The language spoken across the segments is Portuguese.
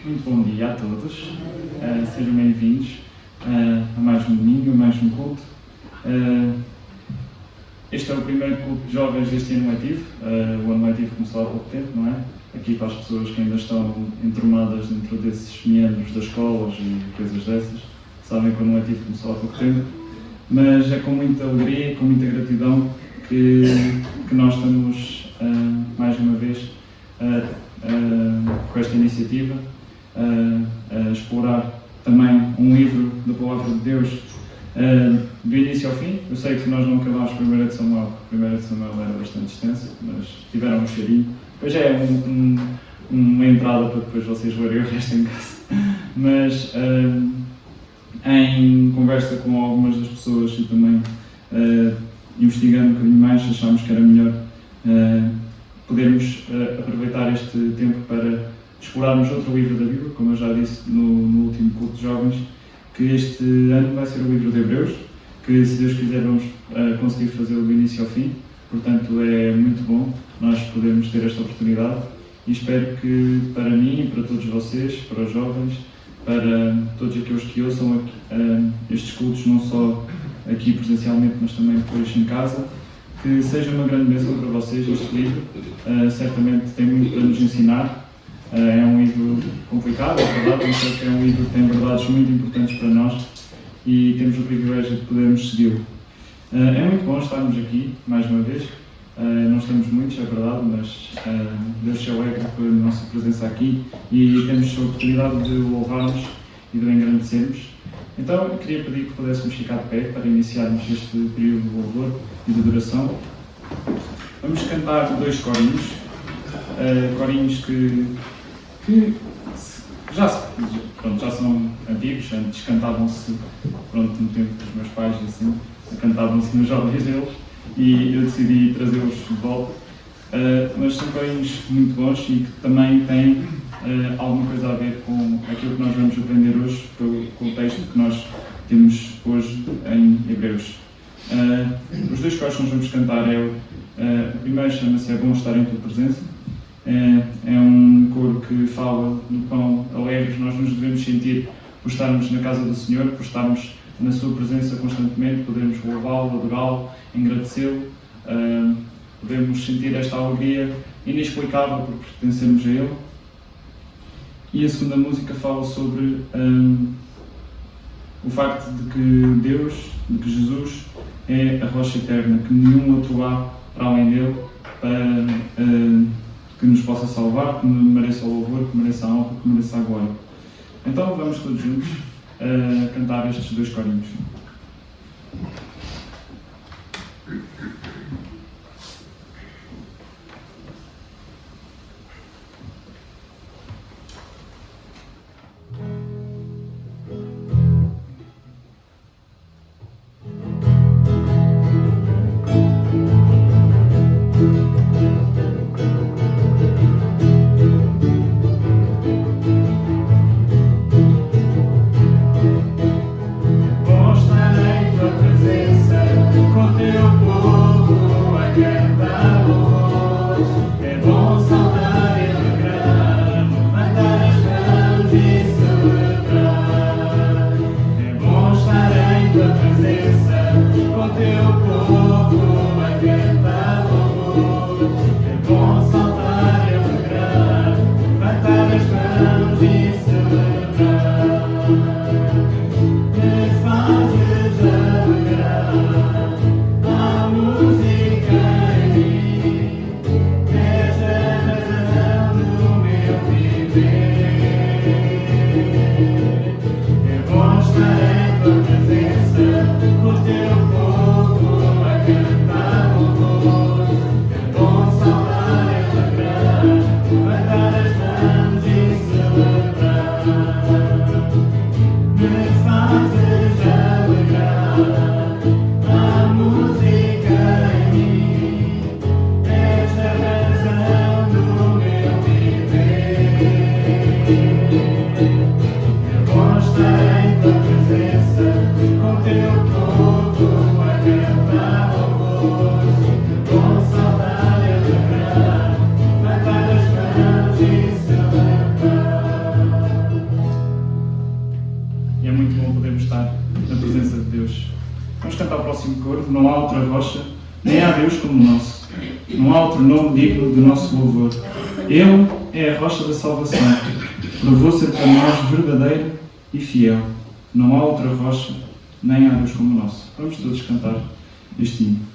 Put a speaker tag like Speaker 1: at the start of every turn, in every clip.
Speaker 1: Muito bom dia a todos, sejam bem-vindos a mais um domingo, a mais um culto. Este é o primeiro culto de jovens deste ano letivo. O ano letivo começou há pouco tempo, não é? Aqui para as pessoas que ainda estão enturmadas dentro desses meandros das escolas e coisas dessas, sabem que o ano letivo começou há pouco tempo, mas é com muita alegria e com muita gratidão que nós estamos mais uma vez com esta iniciativa a explorar também um livro da Palavra de Deus do início ao fim. Eu sei que nós não acabámos primeira de Samuel, porque a primeira de Samuel era bastante extensa, mas tiveram um cheirinho. Depois é uma entrada para depois vocês lerem o resto em casa. Mas em conversa com algumas das pessoas e também investigando um bocadinho mais, achámos que era melhor podermos aproveitar este tempo para explorarmos outro livro da Bíblia, como eu já disse no último culto de jovens, que este ano vai ser o livro de Hebreus, que se Deus quiser vamos conseguir fazê-lo do início ao fim. Portanto, é muito bom nós podermos ter esta oportunidade e espero que para mim e para todos vocês, para os jovens, para todos aqueles que ouçam estes cultos, não só aqui presencialmente, mas também depois em casa, que seja uma grande bênção para vocês este livro. Certamente tem muito para nos ensinar. É um livro complicado, é verdade, mas é que é um livro que tem verdades muito importantes para nós e temos o privilégio de podermos segui-lo. É muito bom estarmos aqui, mais uma vez. Não estamos muitos, é verdade, mas Deus se alegra com a nossa presença aqui e temos a oportunidade de o louvarmos e de o engrandecermos. Então, eu queria pedir que pudéssemos ficar de pé para iniciarmos este período de louvor e de adoração. Vamos cantar 2 corinhos, corinhos que já são antigos, antes cantavam-se no tempo dos meus pais, assim, cantavam-se nos jovens deles e eu decidi trazê-los de volta. Mas são corinhos muito bons e que também têm alguma coisa a ver com aquilo que nós vamos aprender hoje, com o texto que nós temos hoje em Hebreus. Os 2 coros que nós vamos cantar o primeiro chama-se É Bom Estar em Tua Presença. É um coro que fala do quão alegres nós nos devemos sentir por estarmos na casa do Senhor, por estarmos na sua presença constantemente, podemos louvá-lo, adorá-lo, agradecê-lo, podemos sentir esta alegria inexplicável por pertencermos a Ele. E a segunda música fala sobre o facto de que Deus, de que Jesus é a rocha eterna, que nenhum outro há para além dele, que nos possa salvar, que mereça o louvor, que mereça a honra, que mereça a glória. Então vamos todos juntos cantar estes 2 corinhos.
Speaker 2: Tua presença, o teu povo
Speaker 1: cantar o próximo coro. Não há outra rocha, nem há Deus como o nosso. Não há outro nome digno do nosso louvor. Ele é a rocha da salvação. Provou ser para nós verdadeiro e fiel. Não há outra rocha, nem há Deus como o nosso. Vamos todos cantar este hino.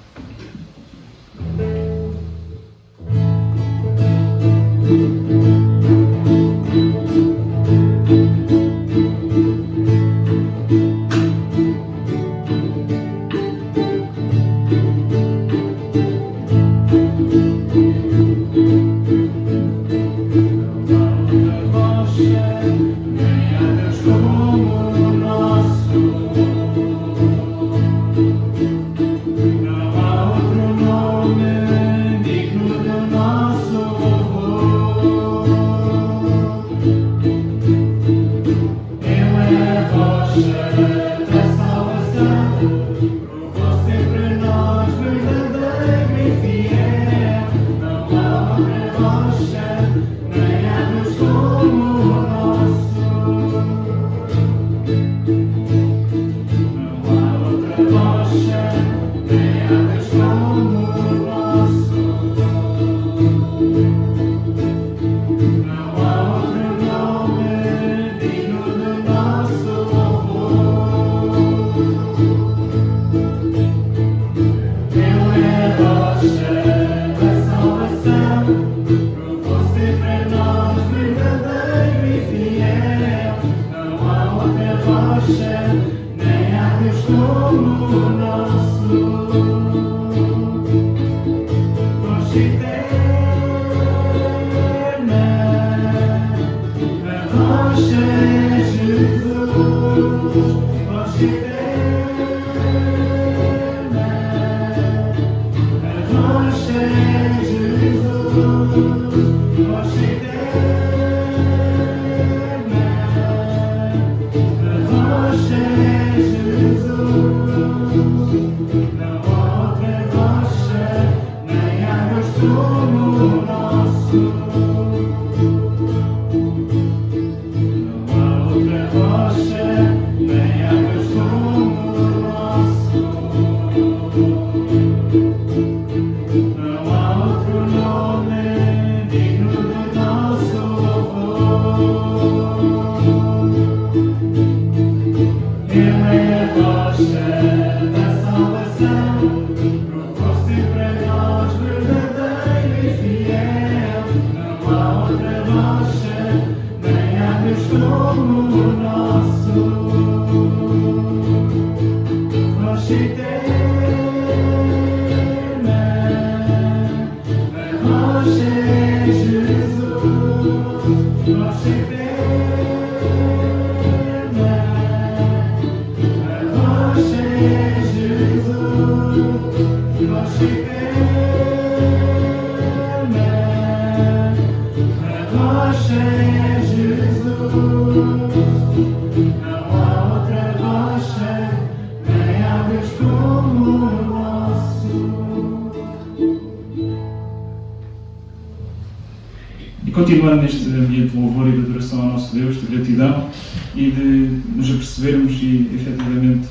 Speaker 1: Continuando neste ambiente de louvor e de adoração ao nosso Deus, de gratidão e de nos apercebermos e efetivamente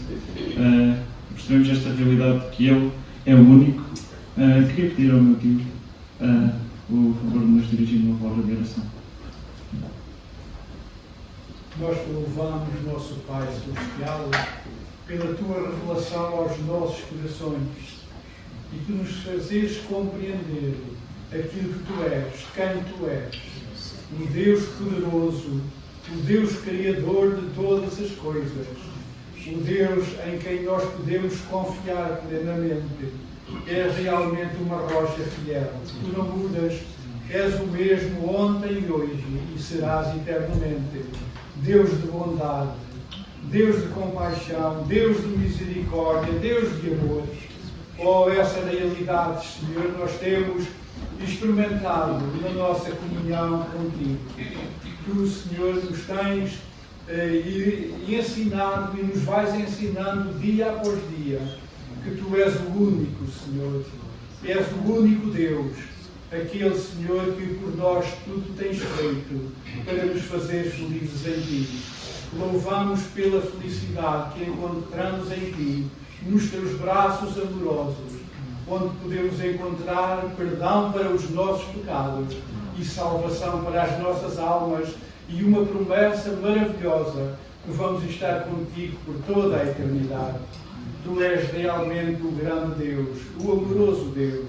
Speaker 1: percebemos esta realidade que Ele é o único, queria pedir ao meu tio o favor de nos dirigir uma palavra de oração.
Speaker 2: Nós te louvamos, nosso Pai Celestial, pela tua revelação aos nossos corações e tu nos fazes compreender aquilo que tu és, quem tu és, o Deus poderoso, o Deus criador de todas as coisas, o Deus em quem nós podemos confiar plenamente. É realmente uma rocha fiel. Tu não mudas, és o mesmo ontem e hoje e serás eternamente. Deus de bondade, Deus de compaixão, Deus de misericórdia, Deus de amor. Oh, essa realidade, Senhor, nós temos experimentado na nossa comunhão contigo. Tu, Senhor, nos tens ensinado e nos vais ensinando dia após dia que tu és o único, Senhor. És o único Deus, aquele, Senhor, que por nós tudo tens feito para nos fazer felizes em ti. Louvamos pela felicidade que encontramos em ti nos teus braços amorosos, onde podemos encontrar perdão para os nossos pecados e salvação para as nossas almas e uma promessa maravilhosa que vamos estar contigo por toda a eternidade. Tu és realmente o grande Deus, o amoroso Deus.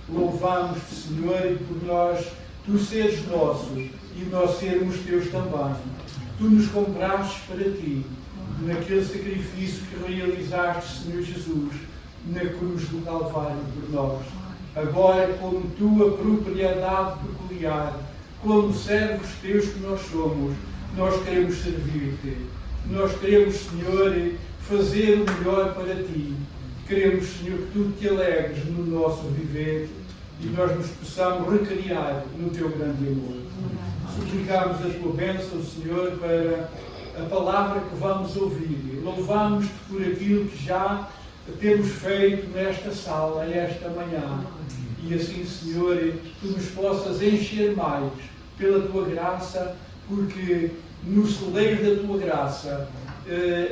Speaker 2: Louvamos-te, Senhor, e por nós, tu seres nosso e nós sermos teus também. Tu nos compraste para ti, naquele sacrifício que realizaste, Senhor Jesus, na cruz do Calvário por nós. Agora, como tua propriedade peculiar, como servos teus que nós somos, nós queremos servir-te. Nós queremos, Senhor, fazer o melhor para ti. Queremos, Senhor, que tu te alegres no nosso viver e nós nos possamos recriar no teu grande amor. Suplicamos a tua bênção, Senhor, para a palavra que vamos ouvir. Louvamos-te por aquilo que já temos feito nesta sala, esta manhã. E assim, Senhor, tu nos possas encher mais pela tua graça, porque no celeiro da tua graça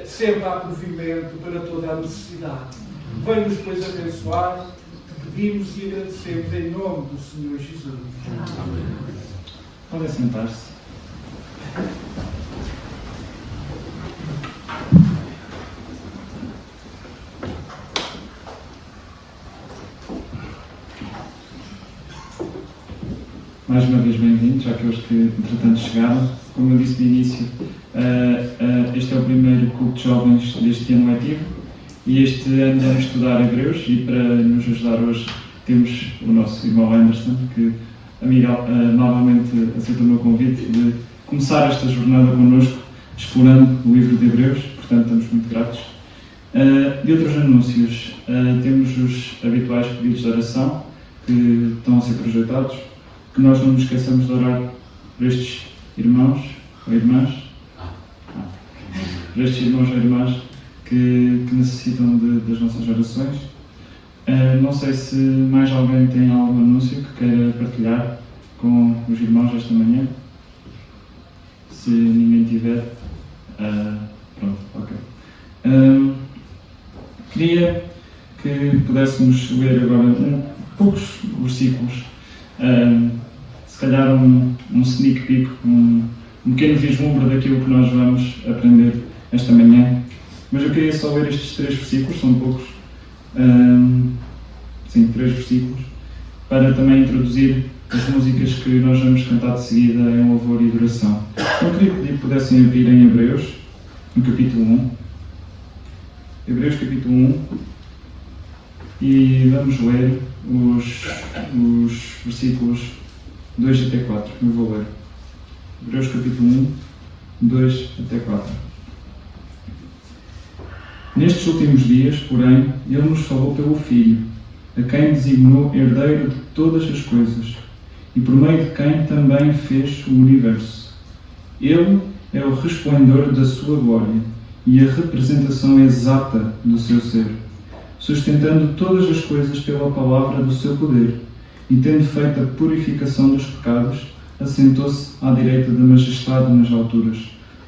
Speaker 2: sempre há provimento para toda a necessidade. Vem-nos, pois, abençoar, te pedimos e agradecemos em nome do Senhor Jesus.
Speaker 1: Amém. Podem sentar-se. Mais uma vez bem-vindos àqueles que entretanto chegaram. Como eu disse no início, este é o primeiro culto de jovens deste ano letivo e este ano vamos estudar Hebreus e para nos ajudar hoje temos o nosso irmão Anderson, que novamente aceitou o meu convite de começar esta jornada connosco explorando o livro de Hebreus, portanto estamos muito gratos. De outros anúncios, temos os habituais pedidos de oração que estão a ser projetados, que nós não nos esqueçamos de orar por estes irmãos ou irmãs, por estes irmãos ou irmãs que necessitam das nossas orações. Não sei se mais alguém tem algum anúncio que queira partilhar com os irmãos esta manhã. Se ninguém tiver, pronto, ok. Queria que pudéssemos ler agora poucos versículos, se calhar um sneak peek, um pequeno vislumbre daquilo que nós vamos aprender esta manhã. Mas eu queria só ler estes 3 versículos, são poucos, 3 versículos, para também introduzir as músicas que nós vamos cantar de seguida em louvor e adoração. Eu queria pedir que pudessem abrir em Hebreus, no capítulo 1. Hebreus capítulo 1, e vamos ler os versículos 2 até 4. Eu vou ler. Hebreus capítulo 1, 2 até 4. Nestes últimos dias, porém, ele nos falou pelo Filho, a quem designou herdeiro de todas as coisas, e por meio de quem também fez o universo. Ele é o resplendor da sua glória e a representação exata do seu ser, sustentando todas as coisas pela palavra do seu poder, e tendo feito a purificação dos pecados, assentou-se à direita da majestade nas alturas,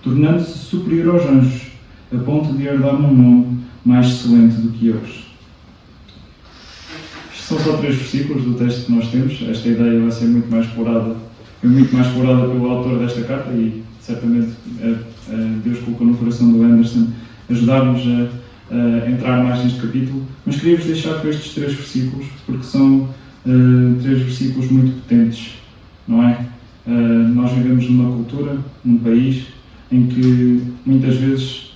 Speaker 1: tornando-se superior aos anjos, a ponto de herdar um nome mais excelente do que eles. Estes são só 3 versículos do texto que nós temos. Esta ideia vai ser muito mais explorada pelo autor desta carta e certamente Deus colocou no coração do Anderson ajudar-nos a entrar mais neste capítulo. Mas queria-vos deixar com estes 3 versículos, porque são 3 versículos muito potentes, não é? Nós vivemos numa cultura, num país, em que muitas vezes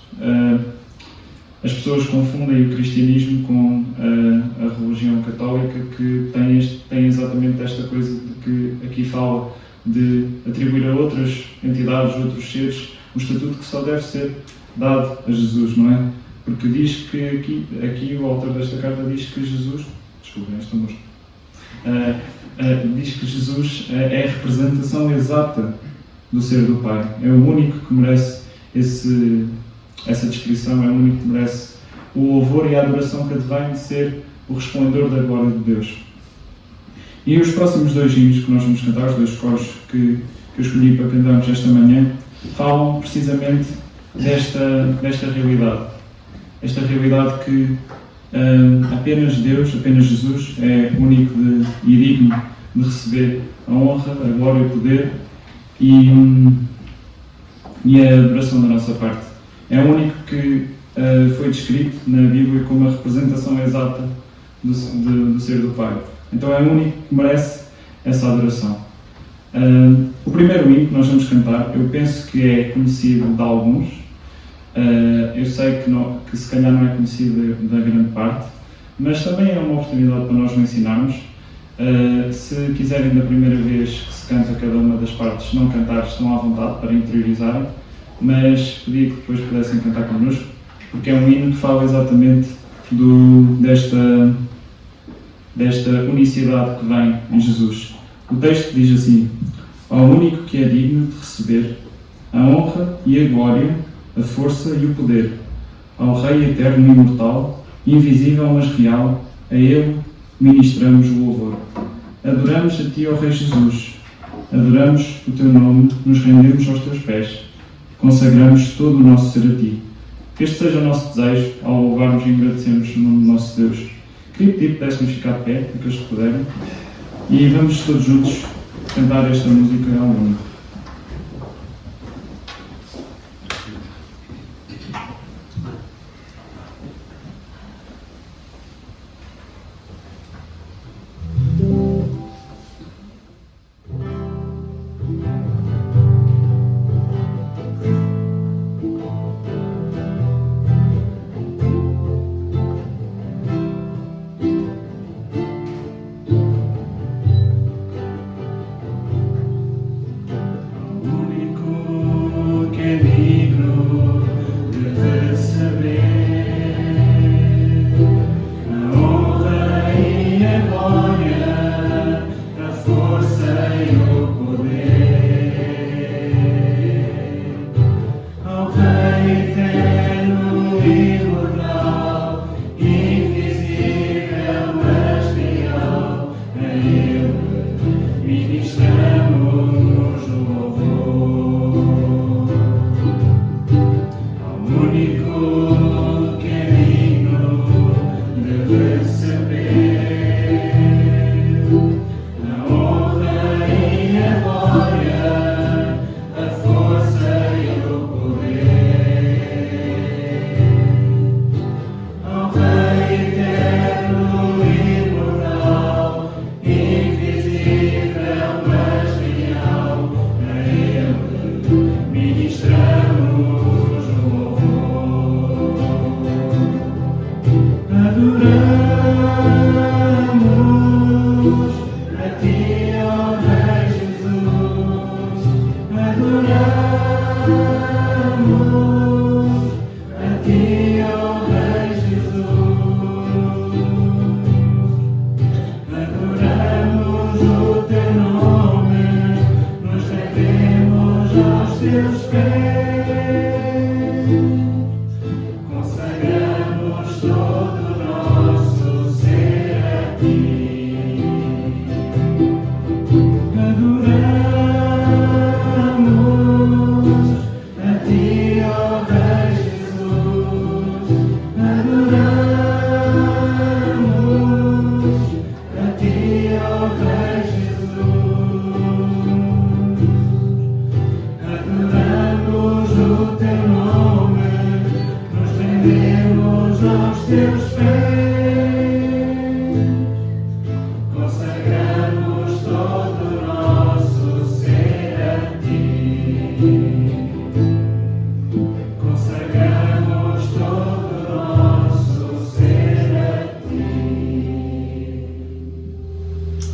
Speaker 1: as pessoas confundem o cristianismo com a religião católica, que tem exatamente esta coisa de que aqui fala de atribuir a outras entidades, outros seres, um estatuto que só deve ser dado a Jesus, não é? Porque diz que aqui o autor desta carta diz que Jesus, desculpem esta música, diz que Jesus é a representação exata do ser do Pai. É o único que merece essa descrição, é o único que merece o louvor e a adoração que advém de ser o resplendor da glória de Deus. E os próximos 2 hinos que nós vamos cantar, os 2 coros que eu escolhi para cantarmos esta manhã, falam precisamente desta realidade. esta realidade que apenas Deus, apenas Jesus é único e digno de receber a honra, a glória e o poder e a adoração da nossa parte. É o único que foi descrito na Bíblia como a representação exata do ser do Pai. Então é o único que merece essa adoração. O primeiro hino que nós vamos cantar, eu penso que é conhecido de alguns. Eu sei que se calhar não é conhecido da grande parte, mas também é uma oportunidade para nós o ensinarmos. Se quiserem da primeira vez que se canta cada uma das partes não cantar, estão à vontade para interiorizarem, mas pedia que depois pudessem cantar connosco, porque é um hino que fala exatamente desta unicidade que vem em Jesus. O texto diz assim: ao único que é digno de receber a honra e a glória, a força e o poder, ao Rei eterno e imortal, invisível mas real, a Ele ministramos o louvor. Adoramos a Ti, ó Rei Jesus, adoramos o Teu nome, nos rendemos aos Teus pés, consagramos todo o nosso ser a Ti. Que este seja o nosso desejo ao louvarmos e agradecermos o nome do nosso Deus. Queria pedir que pudéssemos ficar de pé, aqueles que puderem, e vamos todos juntos cantar esta música ao único.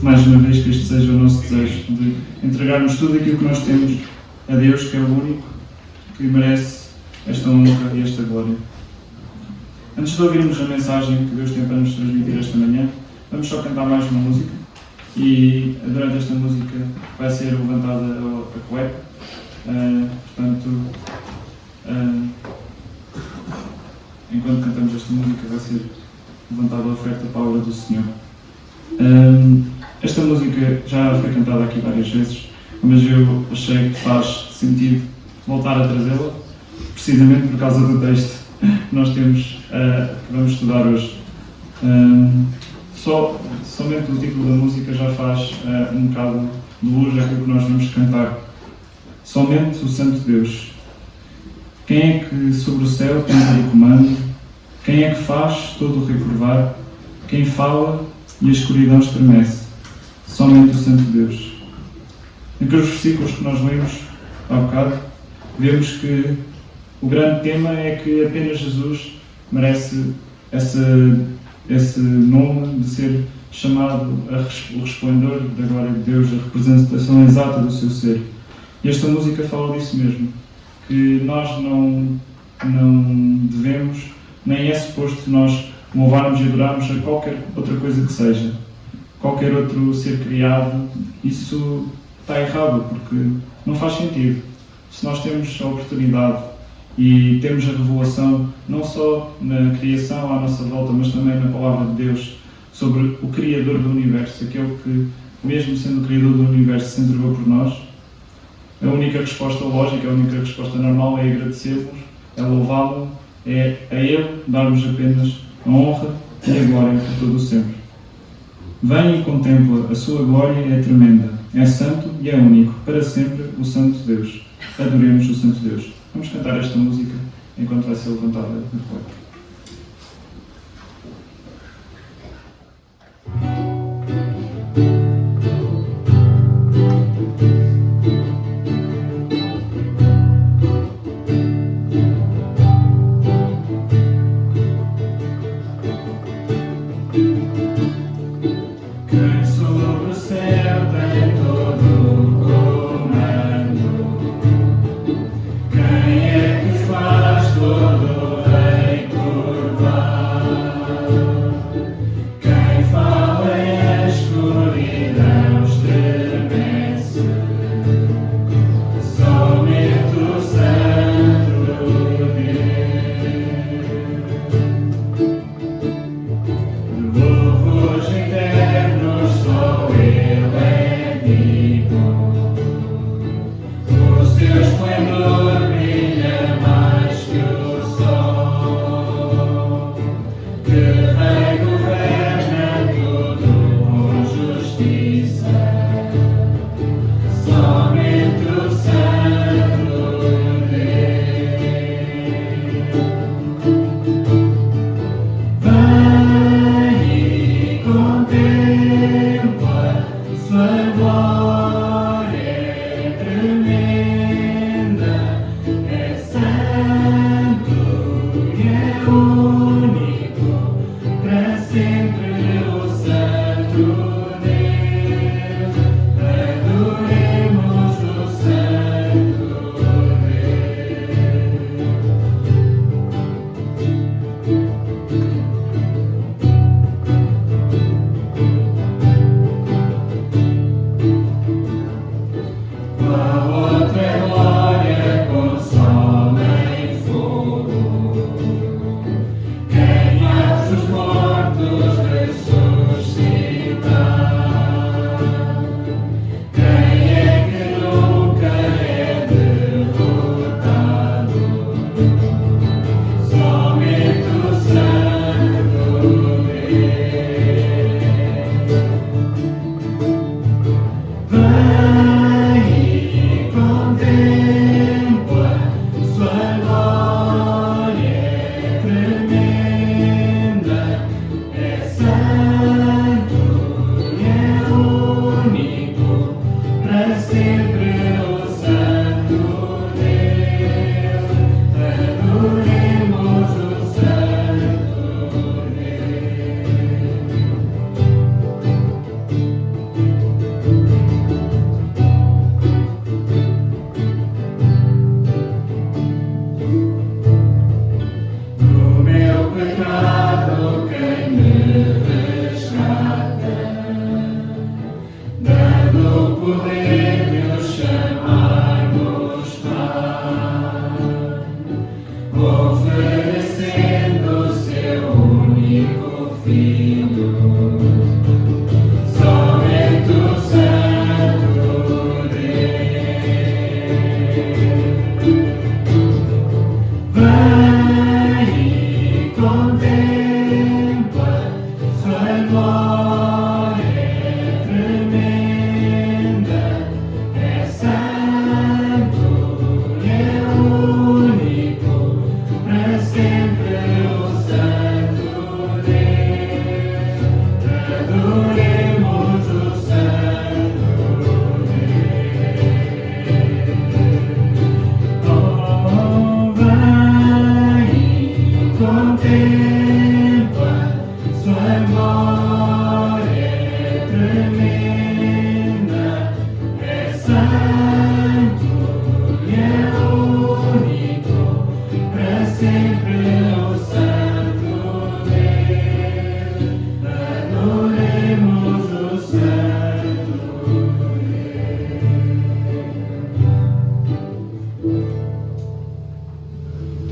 Speaker 1: Mais uma vez, que este seja o nosso desejo de entregarmos tudo aquilo que nós temos a Deus, que é o único que merece esta honra e esta glória. Antes de ouvirmos a mensagem que Deus tem para nos transmitir esta manhã, vamos só cantar mais uma música e durante esta música vai ser levantada a coleta. Portanto, enquanto cantamos esta música vai ser levantada a oferta para a obra do Senhor. Esta música já foi cantada aqui várias vezes, mas eu achei que faz sentido voltar a trazê-la, precisamente por causa do texto que nós temos, que vamos estudar hoje. Somente o título da música já faz um bocado de luz àquilo que nós vamos cantar. Somente o Santo Deus. Quem é que sobre o céu tem o comando? Quem é que faz todo o recurvar? Quem fala e a escuridão estremece? Somente o Santo Deus. Naqueles versículos que nós lemos há bocado, vemos que o grande tema é que apenas Jesus merece esse nome de ser chamado o resplendor da glória de Deus, a representação exata do seu ser. E esta música fala disso mesmo, que nós não devemos, nem é suposto nós louvarmos e adorarmos a qualquer outra coisa que seja, qualquer outro ser criado. Isso está errado, porque não faz sentido. Se nós temos a oportunidade e temos a revelação, não só na criação à nossa volta, mas também na Palavra de Deus, sobre o Criador do Universo, aquele que, mesmo sendo o Criador do Universo, se entregou por nós, a única resposta lógica, a única resposta normal é agradecermos, é louvá-lo, é a Ele darmos apenas a honra e a glória por todo o sempre. Vem e contempla, a sua glória é tremenda, é santo e é único, para sempre o Santo Deus. Adoremos o Santo Deus. Vamos cantar esta música enquanto vai ser levantada a placa.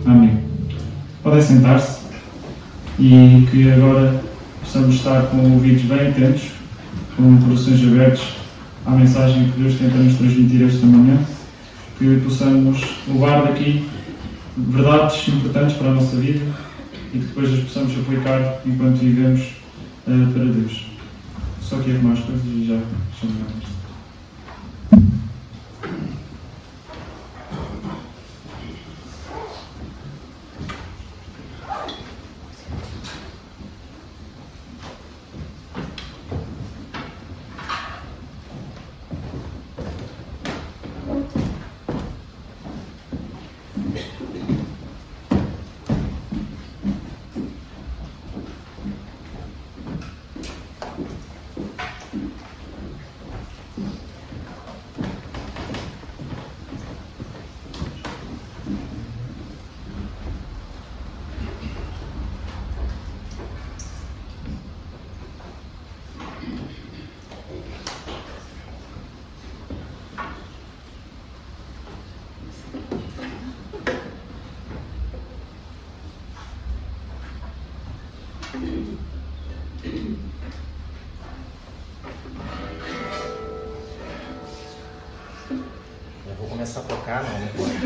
Speaker 1: Amém. Podem sentar-se e que agora possamos estar com ouvidos bem atentos, com corações abertos à mensagem que Deus tenta nos transmitir esta manhã, que possamos levar daqui verdades importantes para a nossa vida e que depois as possamos aplicar enquanto vivemos para Deus. Só que arrumar as coisas e já chamamos.
Speaker 3: Eu vou começar a tocar, não pode.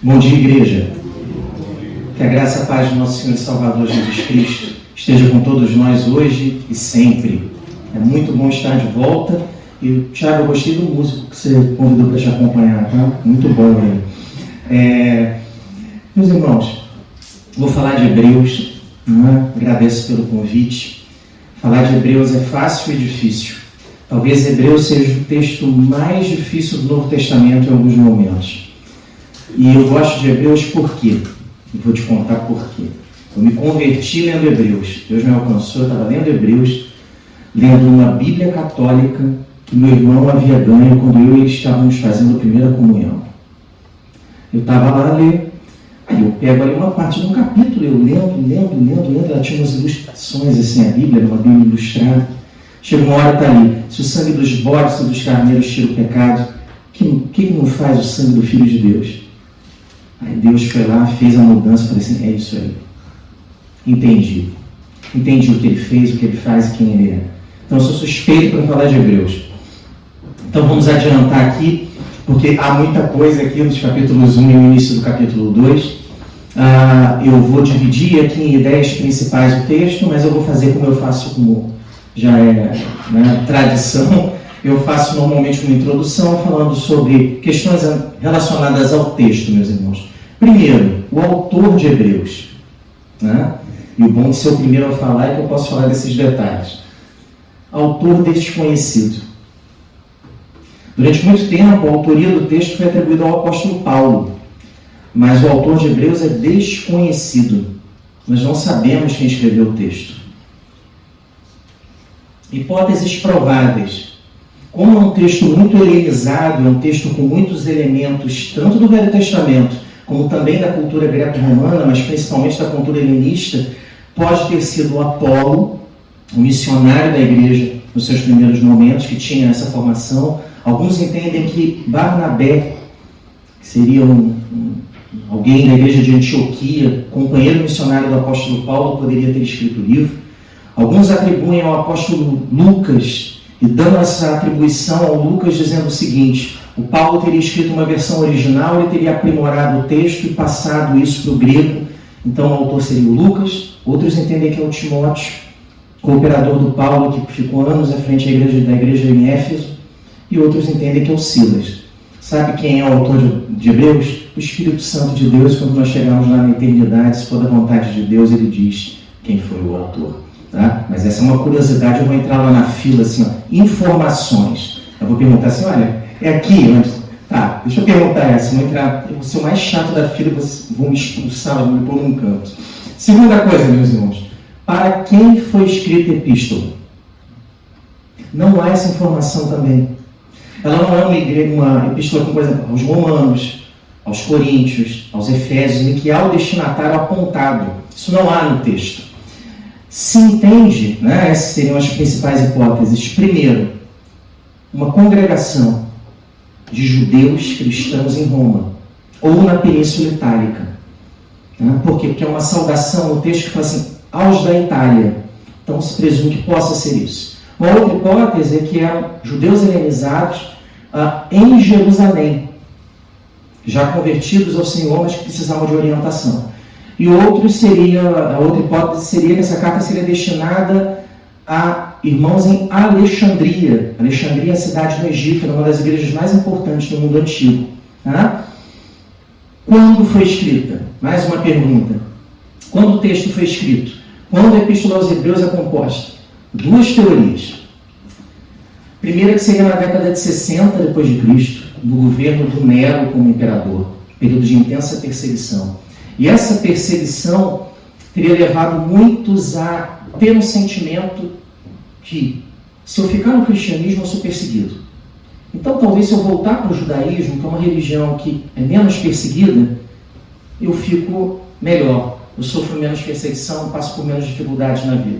Speaker 4: Bom dia, igreja. Que a graça e a paz do nosso Senhor e Salvador Jesus Cristo esteja com todos nós hoje e sempre. É muito bom estar de volta. E, Thiago, eu gostei do músico que você convidou para te acompanhar, tá? Muito bom ele. Meus irmãos, vou falar de Hebreus, né? Agradeço pelo convite. Falar de Hebreus é fácil e difícil. Talvez Hebreus seja o texto mais difícil do Novo Testamento em alguns momentos. E eu gosto de Hebreus por quê? Eu vou te contar por quê. Eu me converti lendo Hebreus. Deus me alcançou, eu estava lendo Hebreus, lendo uma Bíblia católica que meu irmão havia ganho quando eu e ele estávamos fazendo a primeira comunhão. Eu estava lá a ler, aí eu pego ali uma parte de um capítulo, eu lendo, ela tinha umas ilustrações assim, a Bíblia era uma Bíblia ilustrada. Chega uma hora, está ali, se o sangue dos bodes e dos carneiros tira o pecado, que não faz o sangue do Filho de Deus? Aí Deus foi lá, fez a mudança, falei assim, é isso aí. Entendi o que ele fez, o que ele faz e quem ele é. Então eu sou suspeito para falar de Hebreus. Então vamos adiantar aqui, porque há muita coisa aqui nos capítulos 1 e no início do capítulo 2. Eu vou dividir aqui em ideias principais o texto, mas eu vou fazer como eu faço, como já é, né, tradição. Eu faço normalmente uma introdução falando sobre questões relacionadas ao texto, meus irmãos. Primeiro, o autor de Hebreus, né? E o bom de ser o primeiro a falar é que eu posso falar desses detalhes. Autor desconhecido. Durante muito tempo, a autoria do texto foi atribuída ao apóstolo Paulo, mas o autor de Hebreus é desconhecido. Nós não sabemos quem escreveu o texto. Hipóteses prováveis. Como é um texto muito helenizado, é um texto com muitos elementos, tanto do Velho Testamento, como também da cultura greco-romana, mas principalmente da cultura helenista, pode ter sido o Apolo, o missionário da igreja nos seus primeiros momentos, que tinha essa formação. Alguns entendem que Barnabé, que seria um alguém da igreja de Antioquia, companheiro missionário do apóstolo Paulo, poderia ter escrito o livro. Alguns atribuem ao apóstolo Lucas, e dando essa atribuição ao Lucas, dizendo o seguinte: o Paulo teria escrito uma versão original, ele teria aprimorado o texto e passado isso para o grego, então o autor seria o Lucas. Outros entendem que é o Timóteo, cooperador do Paulo, que ficou anos à frente da igreja em Éfeso, e outros entendem que é o Silas. Sabe quem é o autor de Hebreus? O Espírito Santo de Deus. Quando nós chegarmos lá na eternidade, se for da vontade de Deus, ele diz quem foi o autor. Tá? Mas essa é uma curiosidade, eu vou entrar lá na fila, assim, ó, informações. Eu vou perguntar assim, olha, é aqui onde... Tá, deixa eu perguntar essa, eu vou ser o mais chato da fila, vocês vão me expulsar, vão me pôr num canto. Segunda coisa, meus irmãos, para quem foi escrita a epístola? Não há essa informação também. Ela não é uma epístola como, por exemplo, aos Romanos, aos Coríntios, aos Efésios, em que há o destinatário apontado. Isso não há no texto. Se entende, né, essas seriam as principais hipóteses. Primeiro, uma congregação de judeus cristãos em Roma, ou na Península Itálica. Né? Por quê? Porque é uma saudação no texto que fala assim, aos da Itália. Então se presume que possa ser isso. Uma outra hipótese é que eram judeus helenizados em Jerusalém, já convertidos ao Senhor, mas que precisavam de orientação. E a outra hipótese seria que essa carta seria destinada a irmãos em Alexandria. Alexandria é a cidade no Egito, uma das igrejas mais importantes do mundo antigo. Tá? Quando foi escrita? Mais uma pergunta. Quando o texto foi escrito? Quando a Epístola aos Hebreus é composta? Duas teorias. Primeira, que seria na década de 60 depois de Cristo, do governo do Nero como imperador, período de intensa perseguição. E essa perseguição teria levado muitos a ter um sentimento que, se eu ficar no cristianismo, eu sou perseguido. Então, talvez, se eu voltar para o judaísmo, que é uma religião que é menos perseguida, eu fico melhor. Eu sofro menos perseguição, passo por menos dificuldades na vida.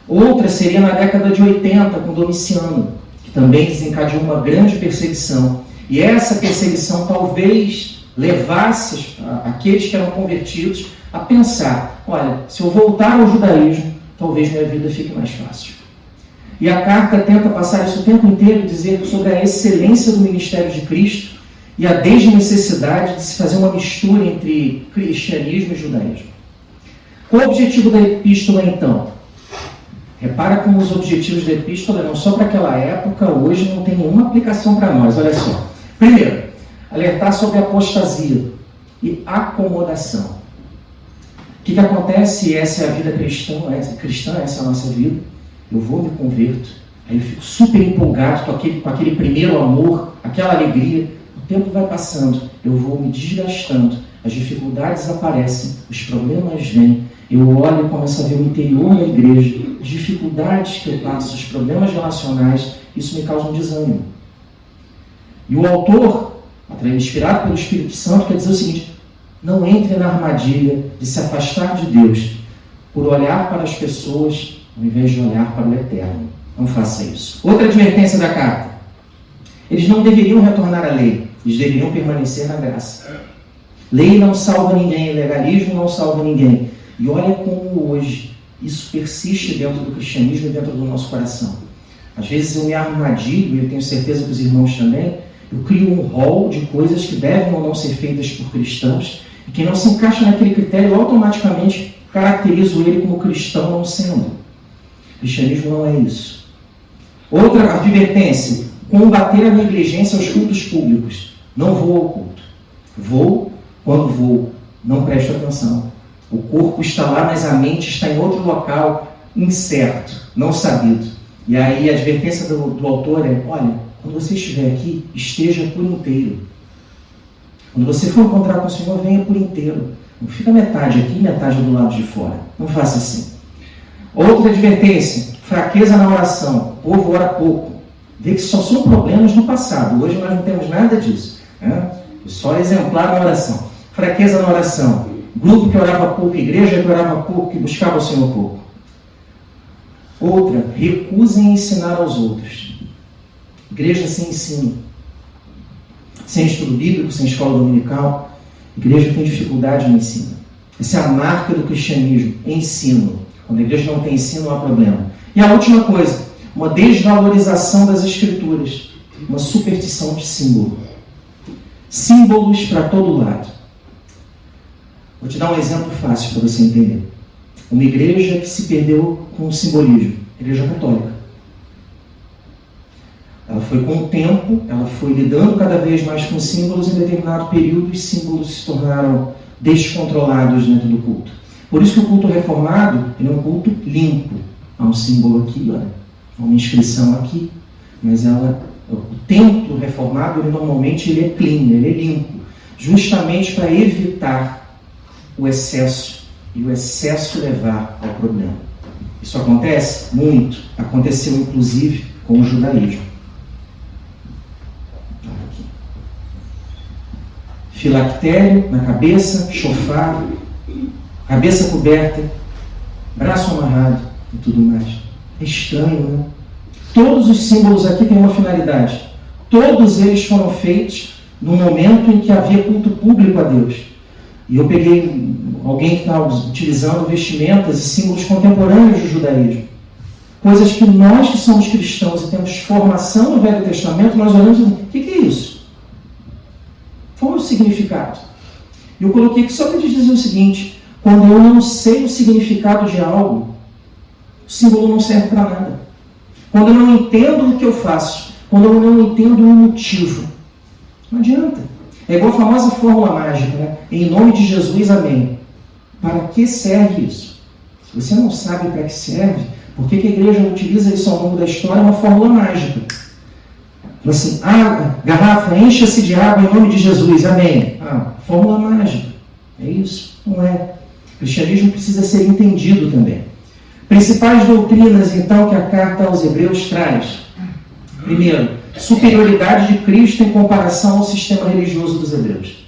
Speaker 4: Outra seria na década de 80, com Domiciano, que também desencadeou uma grande perseguição. E essa perseguição talvez levasse aqueles que eram convertidos a pensar, olha, se eu voltar ao judaísmo, talvez minha vida fique mais fácil. E a carta tenta passar isso o tempo inteiro, dizer sobre a excelência do ministério de Cristo e a desnecessidade de se fazer uma mistura entre cristianismo e judaísmo. Qual o objetivo da epístola, então? Repara como os objetivos da epístola eram só para aquela época, hoje não tem nenhuma aplicação para nós. Olha só. Primeiro, alertar sobre apostasia e acomodação. O que acontece? Essa é a vida cristã, essa é a nossa vida. Eu vou me converto, aí eu fico super empolgado com aquele primeiro amor, aquela alegria. O tempo vai passando, eu vou me desgastando, as dificuldades aparecem, os problemas vêm. Eu olho e começo a ver o interior da igreja, as dificuldades que eu passo, os problemas relacionais, isso me causa um desânimo. E o autor, inspirado pelo Espírito Santo, quer dizer o seguinte: não entre na armadilha de se afastar de Deus por olhar para as pessoas ao invés de olhar para o Eterno. Não faça isso. Outra advertência da carta: eles não deveriam retornar à lei, eles deveriam permanecer na graça. Lei não salva ninguém, legalismo não salva ninguém. E olha como hoje isso persiste dentro do cristianismo e dentro do nosso coração. Às vezes eu me armadilho, e eu tenho certeza que os irmãos também, eu crio um rol de coisas que devem ou não ser feitas por cristãos, e quem não se encaixa naquele critério, eu automaticamente caracterizo ele como cristão não sendo. O cristianismo não é isso. Outra advertência: combater a negligência aos cultos públicos. Não vou ao culto. Vou, quando vou, não presto atenção. O corpo está lá, mas a mente está em outro local, incerto, não sabido. E aí a advertência do autor é: olha, quando você estiver aqui, esteja por inteiro. Quando você for encontrar com o Senhor, venha por inteiro. Não fica metade aqui e metade do lado de fora. Não faça assim. Outra advertência: fraqueza na oração. O povo ora pouco. Vê que só são problemas do passado. Hoje nós não temos nada disso. Né? Só exemplar na oração. Fraqueza na oração. Grupo que orava pouco, igreja que orava pouco, que buscava o Senhor pouco. Outra: recusem ensinar aos outros. Igreja sem ensino, sem estudo bíblico, sem escola dominical. A igreja tem dificuldade no ensino. Essa é a marca do cristianismo, ensino. Quando a igreja não tem ensino, não há problema. E a última coisa, uma desvalorização das escrituras, uma superstição de símbolo. Símbolos para todo lado. Vou te dar um exemplo fácil para você entender. Uma igreja que se perdeu com o simbolismo, a igreja católica. Ela foi com o tempo, ela foi lidando cada vez mais com símbolos, em determinado período os símbolos se tornaram descontrolados dentro do culto. Por isso que o culto reformado ele é um culto limpo. Há um símbolo aqui, olha, há uma inscrição aqui, mas o templo reformado, ele normalmente ele é clean, ele é limpo, justamente para evitar o excesso e o excesso levar ao problema. Isso acontece? Muito. Aconteceu inclusive com o judaísmo. Aqui. Filactério na cabeça, chofar, cabeça coberta, braço amarrado e tudo mais. É estranho, né? Todos os símbolos aqui têm uma finalidade. Todos eles foram feitos no momento em que havia culto público a Deus. E eu peguei alguém que está utilizando vestimentas e símbolos contemporâneos do judaísmo. Coisas que nós que somos cristãos e temos formação no Velho Testamento, nós olhamos e dizemos, o que é isso? Qual é o significado? E eu coloquei aqui só para te dizer o seguinte, quando eu não sei o significado de algo, o símbolo não serve para nada. Quando eu não entendo o que eu faço, quando eu não entendo o motivo, não adianta. É igual a famosa fórmula mágica, né? Em nome de Jesus, amém. Para que serve isso? Se você não sabe para que serve, por que a igreja utiliza isso ao longo da história? É uma fórmula mágica. Fala assim, garrafa, encha-se de água em nome de Jesus, amém. Fórmula mágica. É isso? Não é. O cristianismo precisa ser entendido também. Principais doutrinas, então, que a carta aos Hebreus traz. Primeiro, superioridade de Cristo em comparação ao sistema religioso dos hebreus.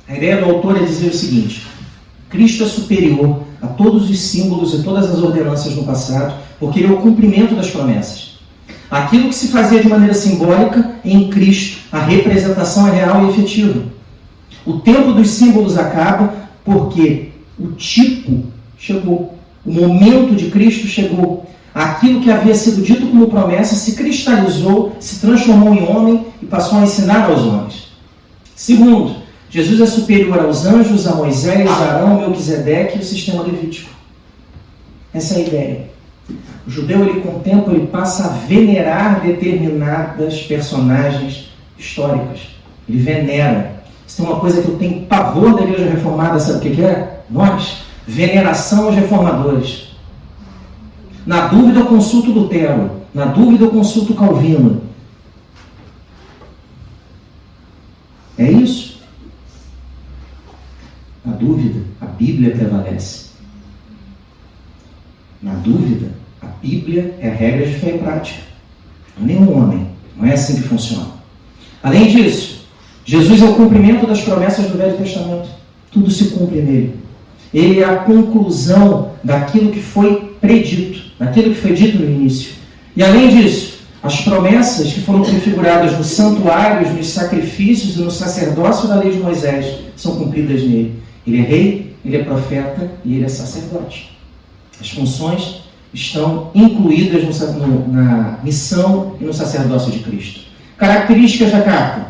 Speaker 4: A ideia do autor é dizer o seguinte: Cristo é superior a todos os símbolos e todas as ordenanças no passado, porque ele é o cumprimento das promessas. Aquilo que se fazia de maneira simbólica, em Cristo, a representação é real e efetiva. O tempo dos símbolos acaba porque o tipo chegou. O momento de Cristo chegou. Aquilo que havia sido dito como promessa se cristalizou, se transformou em homem e passou a ensinar aos homens. Segundo, Jesus é superior aos anjos, a Moisés, Arão, Melquisedeque e o sistema levítico. Essa é a ideia. O judeu, ele, com o tempo, ele passa a venerar determinadas personagens históricas. Ele venera. Se tem uma coisa que eu tenho pavor da igreja reformada, sabe o que é? Nós. Veneração aos reformadores. Na dúvida eu consulto Lutero. Na dúvida eu consulto Calvino. É isso? Na dúvida, a Bíblia prevalece. Na dúvida, a Bíblia é a regra de fé e prática. Não é nenhum homem. Não é assim que funciona. Além disso, Jesus é o cumprimento das promessas do Velho Testamento. Tudo se cumpre nele. Ele é a conclusão daquilo que foi predito, daquilo que foi dito no início. E além disso, as promessas que foram prefiguradas nos santuários, nos sacrifícios e no sacerdócio da lei de Moisés são cumpridas nele. Ele é rei, ele é profeta e ele é sacerdote. As funções estão incluídas na missão e no sacerdócio de Cristo. Características da carta.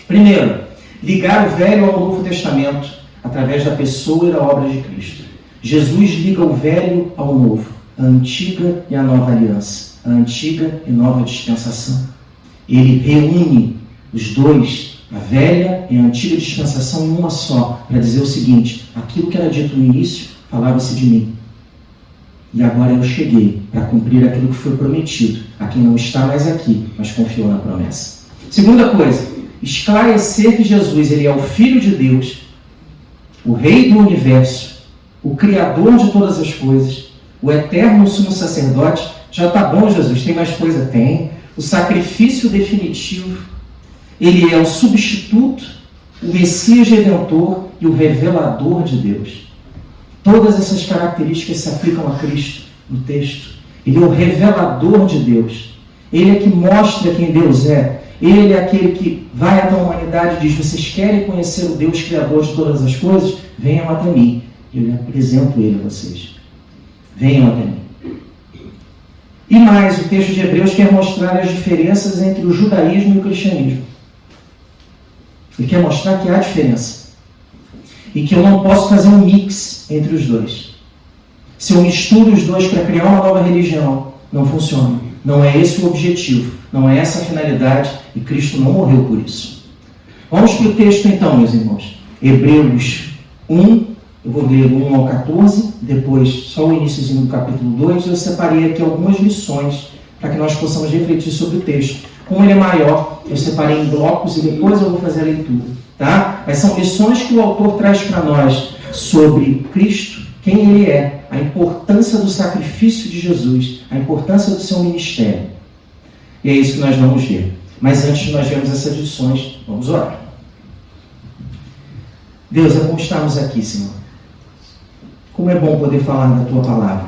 Speaker 4: Primeiro, ligar o Velho ao Novo Testamento através da pessoa e da obra de Cristo. Jesus liga o Velho ao Novo, a antiga e a nova aliança, a antiga e nova dispensação. Ele reúne os dois, a velha e a antiga dispensação, em uma só, para dizer o seguinte: aquilo que era dito no início, falava-se de mim. E agora eu cheguei para cumprir aquilo que foi prometido a quem não está mais aqui, mas confiou na promessa. Segunda coisa, esclarecer que Jesus, ele é o Filho de Deus, o Rei do Universo, o Criador de todas as coisas, o eterno sumo sacerdote. Já está bom, Jesus, tem mais coisa? Tem. O sacrifício definitivo. Ele é o substituto, o Messias Redentor e o revelador de Deus. Todas essas características se aplicam a Cristo no texto. Ele é o revelador de Deus. Ele é que mostra quem Deus é. Ele é aquele que vai até a humanidade e diz: vocês querem conhecer o Deus Criador de todas as coisas? Venham até mim. Eu apresento Ele a vocês. Venham até mim. E mais, o texto de Hebreus quer mostrar as diferenças entre o judaísmo e o cristianismo. Ele quer mostrar que há diferença. E que eu não posso fazer um mix entre os dois. Se eu misturo os dois para criar uma nova religião, não funciona. Não é esse o objetivo. Não é essa a finalidade. E Cristo não morreu por isso. Vamos para o texto então, meus irmãos. Hebreus 1. Eu vou ler do 1 ao 14, depois só o iníciozinho do capítulo 2. Eu separei aqui algumas lições para que nós possamos refletir sobre o texto. Como ele é maior, eu separei em blocos e depois eu vou fazer a leitura. Tá? Mas são lições que o autor traz para nós sobre Cristo, quem ele é, a importância do sacrifício de Jesus, a importância do seu ministério. E é isso que nós vamos ver. Mas antes de nós vermos essas lições, vamos orar. Deus, é bom estarmos aqui, Senhor. Como é bom poder falar da Tua Palavra.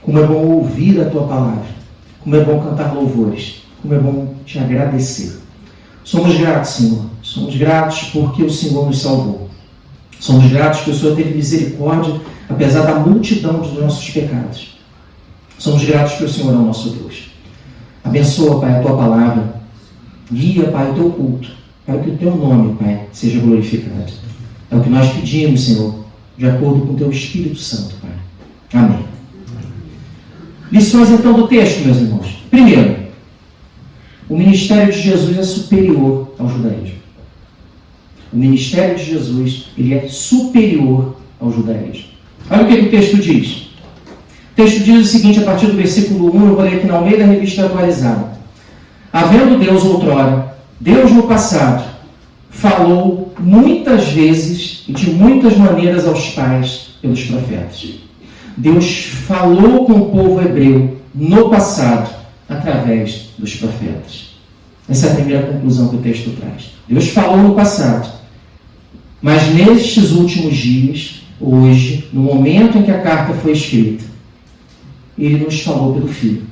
Speaker 4: Como é bom ouvir a Tua Palavra. Como é bom cantar louvores. Como é bom Te agradecer. Somos gratos, Senhor. Somos gratos porque o Senhor nos salvou. Somos gratos que o Senhor teve misericórdia, apesar da multidão dos nossos pecados. Somos gratos que o Senhor é o nosso Deus. Abençoa, Pai, a Tua Palavra. Guia, Pai, o Teu culto. Pai, que o Teu nome, Pai, seja glorificado. É o que nós pedimos, Senhor, de acordo com o Teu Espírito Santo, Pai. Amém. Lições, então, do texto, meus irmãos. Primeiro, o ministério de Jesus é superior ao judaísmo. O ministério de Jesus, ele é superior ao judaísmo. Olha o que o texto diz. O texto diz o seguinte, a partir do versículo 1, eu vou ler aqui na Almeida Revista Atualizada. Havendo Deus outrora, Deus no passado, falou muitas vezes e de muitas maneiras aos pais pelos profetas. Deus falou com o povo hebreu no passado através dos profetas. Essa é a primeira conclusão que o texto traz. Deus falou no passado, mas nestes últimos dias, hoje, no momento em que a carta foi escrita, Ele nos falou pelo Filho.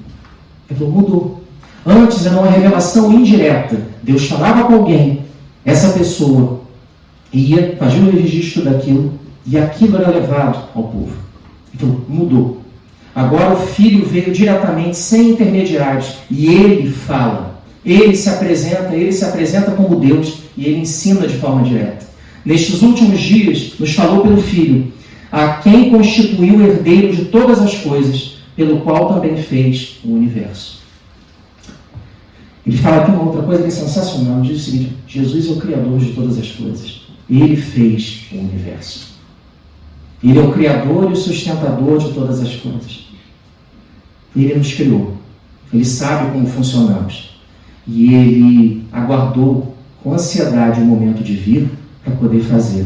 Speaker 4: Ele mudou. Antes era uma revelação indireta. Deus falava com alguém, essa pessoa ia fazer o registro daquilo e aquilo era levado ao povo. Então, mudou. Agora o Filho veio diretamente, sem intermediários, e Ele fala. Ele se apresenta como Deus e Ele ensina de forma direta. Nestes últimos dias, nos falou pelo Filho, a quem constituiu o herdeiro de todas as coisas, pelo qual também fez o universo. Ele fala aqui uma outra coisa que é sensacional. Ele diz o seguinte: Jesus é o Criador de todas as coisas. Ele fez o universo. Ele é o Criador e o sustentador de todas as coisas. Ele nos criou. Ele sabe como funcionamos. E Ele aguardou com ansiedade o momento de vir para poder fazer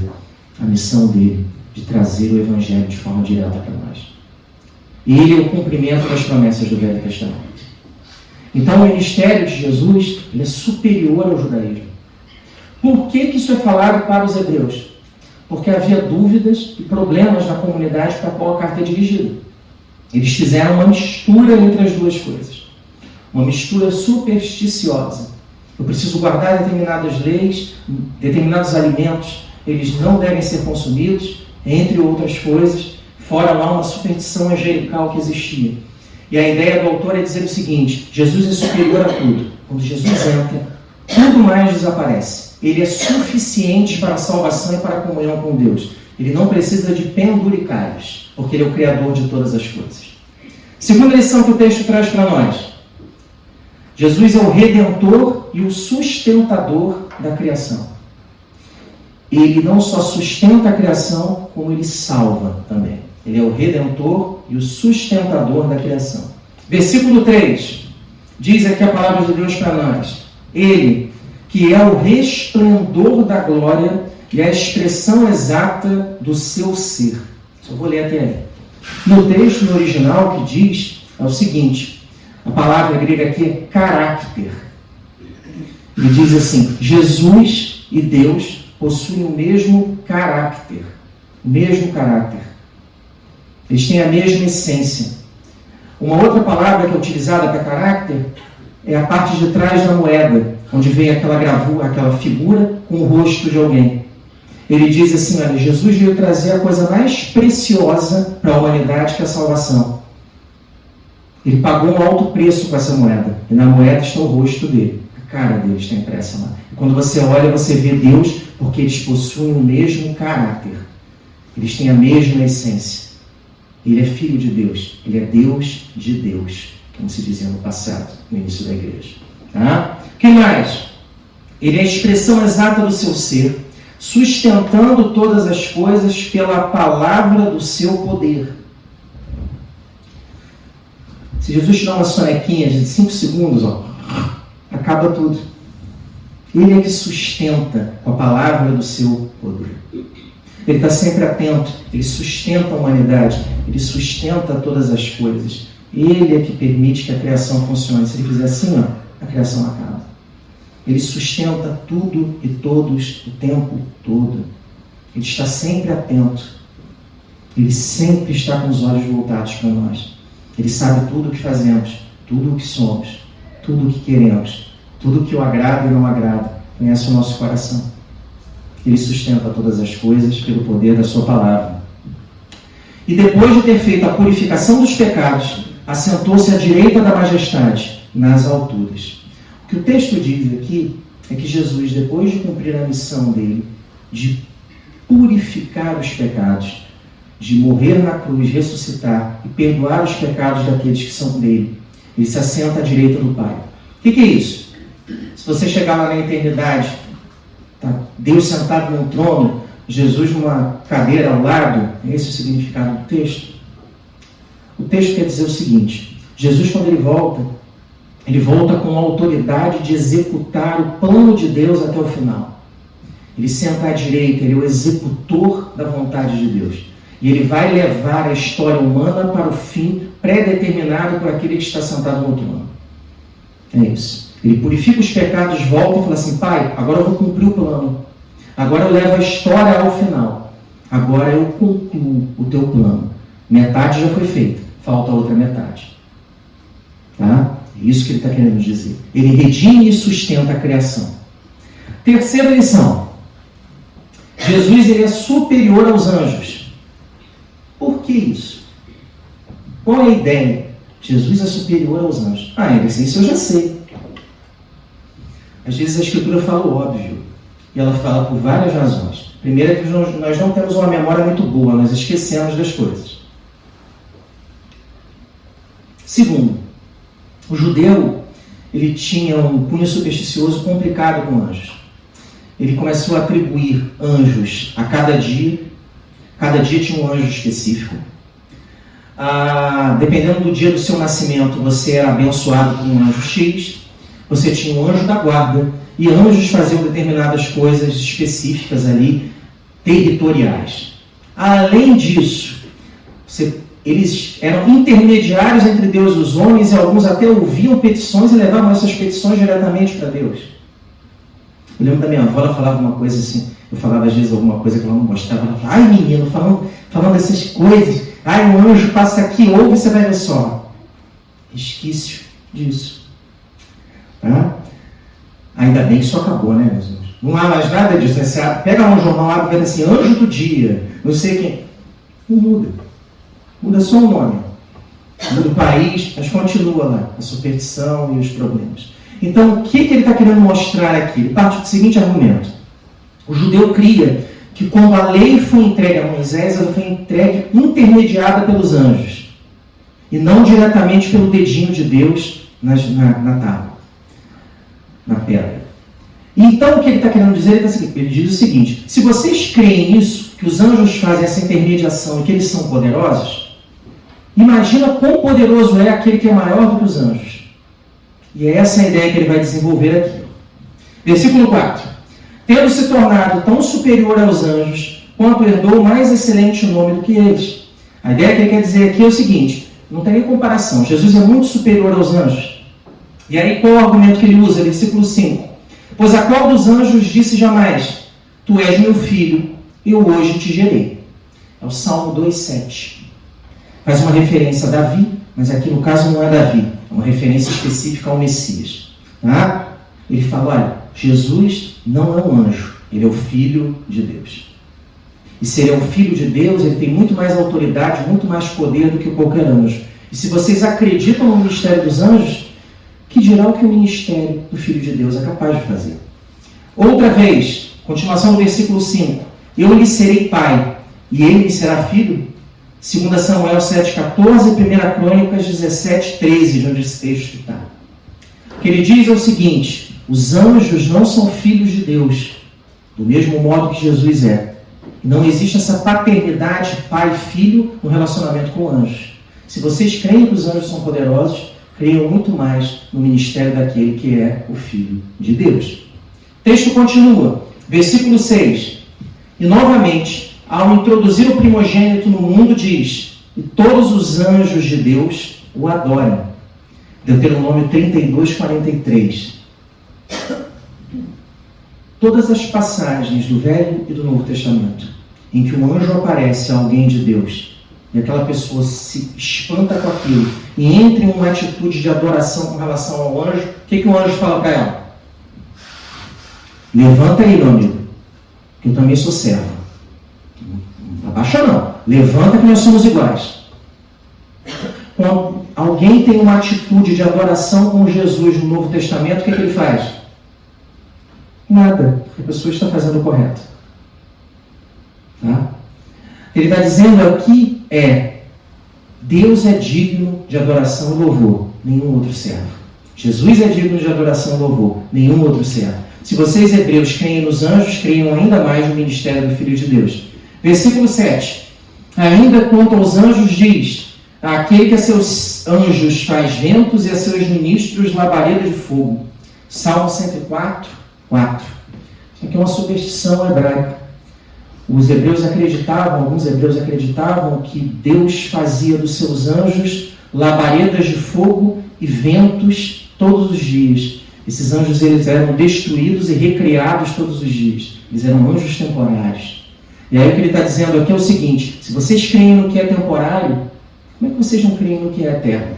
Speaker 4: a missão dele de trazer o Evangelho de forma direta para nós. Ele é o cumprimento das promessas do Velho Testamento. Então, o ministério de Jesus, ele é superior ao judaísmo. Por que isso é falado para os hebreus? Porque havia dúvidas e problemas na comunidade para a qual a carta é dirigida. Eles fizeram uma mistura entre as duas coisas. Uma mistura supersticiosa. Eu preciso guardar determinadas leis, determinados alimentos, eles não devem ser consumidos, entre outras coisas, fora lá uma superstição angelical que existia. E a ideia do autor é dizer o seguinte: Jesus é superior a tudo. Quando Jesus entra, tudo mais desaparece. Ele é suficiente para a salvação e para a comunhão com Deus. Ele não precisa de penduricários, porque Ele é o Criador de todas as coisas. Segunda lição que o texto traz para nós. Jesus é o Redentor e o sustentador da criação. Ele não só sustenta a criação, como Ele salva também. Ele é o Redentor e o sustentador da criação. Versículo 3, diz aqui a palavra de Deus para nós. Ele, que é o resplendor da glória e a expressão exata do seu ser. Só vou ler até aí. No texto, no original, que diz, é o seguinte, a palavra grega aqui é caráter. Ele diz assim: Jesus e Deus possuem o mesmo caráter. O mesmo caráter. Eles têm a mesma essência. Uma outra palavra que é utilizada para caráter é a parte de trás da moeda, onde vem aquela gravura, aquela figura com o rosto de alguém. Ele diz assim, olha, Jesus veio trazer a coisa mais preciosa para a humanidade, que é a salvação. Ele pagou um alto preço com essa moeda. E na moeda está o rosto dele. A cara dele está impressa lá. E quando você olha, você vê Deus, porque eles possuem o mesmo caráter. Eles têm a mesma essência. Ele é filho de Deus. Ele é Deus de Deus, como se dizia no passado, no início da igreja. Tá? O que mais? Ele é a expressão exata do seu ser, sustentando todas as coisas pela palavra do seu poder. Se Jesus te dá uma sonequinha de 5 segundos, acaba tudo. Ele é que sustenta com a palavra do seu poder. Ele está sempre atento, ele sustenta a humanidade, ele sustenta todas as coisas. Ele é que permite que a criação funcione. Se ele fizer assim, a criação acaba. Ele sustenta tudo e todos o tempo todo. Ele está sempre atento. Ele sempre está com os olhos voltados para nós. Ele sabe tudo o que fazemos, tudo o que somos, tudo o que queremos, tudo o que o agrada e não agrada. Conhece o nosso coração. Ele sustenta todas as coisas pelo poder da sua palavra. E depois de ter feito a purificação dos pecados, assentou-se à direita da majestade, nas alturas. O que o texto diz aqui é que Jesus, depois de cumprir a missão dele, de purificar os pecados, de morrer na cruz, ressuscitar e perdoar os pecados daqueles que são dele, ele se assenta à direita do Pai. O que é isso? Se você chegar lá na eternidade, tá Deus sentado num trono, Jesus numa cadeira ao lado, é esse o significado do texto? O texto quer dizer o seguinte: Jesus, quando ele volta com a autoridade de executar o plano de Deus até o final. Ele senta à direita, ele é o executor da vontade de Deus. E ele vai levar a história humana para o fim pré-determinado por aquele que está sentado no trono. É isso. Ele purifica os pecados, volta e fala assim: Pai, agora eu vou cumprir o plano. Agora eu levo a história ao final. Agora eu concluo o teu plano. Metade já foi feita, falta a outra metade. Tá? É isso que ele está querendo dizer. Ele redime e sustenta a criação. Terceira lição. Jesus, ele é superior aos anjos. Por que isso? Qual é a ideia? Jesus é superior aos anjos. Isso eu já sei. Às vezes a Escritura fala o óbvio. E ela fala por várias razões. Primeiro é que nós não temos uma memória muito boa, nós esquecemos das coisas. Segundo, o judeu, ele tinha um cunho supersticioso complicado com anjos. Ele começou a atribuir anjos a cada dia. Cada dia tinha um anjo específico. Dependendo do dia do seu nascimento, você era abençoado por um anjo X. Você tinha um anjo da guarda. E anjos faziam determinadas coisas específicas ali, territoriais. Além disso, eles eram intermediários entre Deus e os homens, e alguns até ouviam petições e levavam essas petições diretamente para Deus. Eu lembro da minha avó, ela falava uma coisa assim, eu falava às vezes alguma coisa que ela não gostava, ela falava: ai menino, falando essas coisas, um anjo passa aqui, ouve e você vai ver só. Resquício disso. Tá? Ainda bem que isso acabou, né, meus irmãos? Não há mais nada disso, né? Você pega um jornal lá e vê assim, anjo do dia, não sei quem. Não muda. Muda só o nome. Muda o país, mas continua lá, a superstição e os problemas. Então, o que ele está querendo mostrar aqui? Ele parte do seguinte argumento. O judeu cria que quando a lei foi entregue a Moisés, ela foi entregue intermediada pelos anjos. E não diretamente pelo dedinho de Deus na tábua, na pedra. Então, o que ele está querendo dizer? Ele diz o seguinte: se vocês creem nisso, que os anjos fazem essa intermediação e que eles são poderosos, imagina quão poderoso é aquele que é maior do que os anjos. E é essa a ideia que ele vai desenvolver aqui. Versículo 4. Tendo se tornado tão superior aos anjos, quanto herdou mais excelente nome do que eles. A ideia que ele quer dizer aqui é o seguinte: não tem nem comparação. Jesus é muito superior aos anjos. E aí qual é o argumento que ele usa? Versículo 5. Pois a qual dos anjos disse jamais: tu és meu filho, eu hoje te gerei. É o Salmo 2,7. Faz uma referência a Davi, mas aqui no caso não é Davi. É uma referência específica ao Messias. Tá? ele fala, olha, Jesus não é um anjo, ele é o Filho de Deus. E se ele é o Filho de Deus, ele tem muito mais autoridade, muito mais poder do que qualquer anjo. E se vocês acreditam no ministério dos anjos, que dirá o que o ministério do Filho de Deus é capaz de fazer? Outra vez, continuação do versículo 5. Eu lhe serei pai, e ele me será filho? 2 Samuel 7,14 e 1 Crônicas 17,13, de onde esse texto está. O que ele diz é o seguinte: os anjos não são filhos de Deus, do mesmo modo que Jesus é. Não existe essa paternidade pai-filho no relacionamento com anjos. Se vocês creem que os anjos são poderosos, creiam muito mais no ministério daquele que é o Filho de Deus. O texto continua, versículo 6. E novamente, ao introduzir o primogênito no mundo, diz: e todos os anjos de Deus o adorem. Deuteronômio 32, 43. Todas as passagens do Velho e do Novo Testamento em que um anjo aparece a alguém de Deus e aquela pessoa se espanta com aquilo e entra em uma atitude de adoração com relação ao anjo, o que o anjo fala para ela? Levanta aí, meu amigo, que eu também sou servo. Não abaixa não, levanta que nós somos iguais. Quando alguém tem uma atitude de adoração com Jesus no Novo Testamento, o que ele faz? Nada, porque a pessoa está fazendo o correto. Tá? Ele está dizendo aqui Deus é digno de adoração e louvor, nenhum outro servo. Jesus é digno de adoração e louvor, nenhum outro servo. Se vocês hebreus creem nos anjos, creiam ainda mais no ministério do Filho de Deus. Versículo 7. Ainda quanto aos anjos diz: aquele que a seus anjos faz ventos e a seus ministros labaredas de fogo. Salmo 104, 4. Isso aqui é uma superstição hebraica. Alguns hebreus acreditavam que Deus fazia dos seus anjos labaredas de fogo e ventos todos os dias. Esses anjos eles eram destruídos e recriados todos os dias. Eles eram anjos temporários. E aí o que ele está dizendo aqui é o seguinte: se vocês creem no que é temporário, como é que vocês não creem no que é eterno?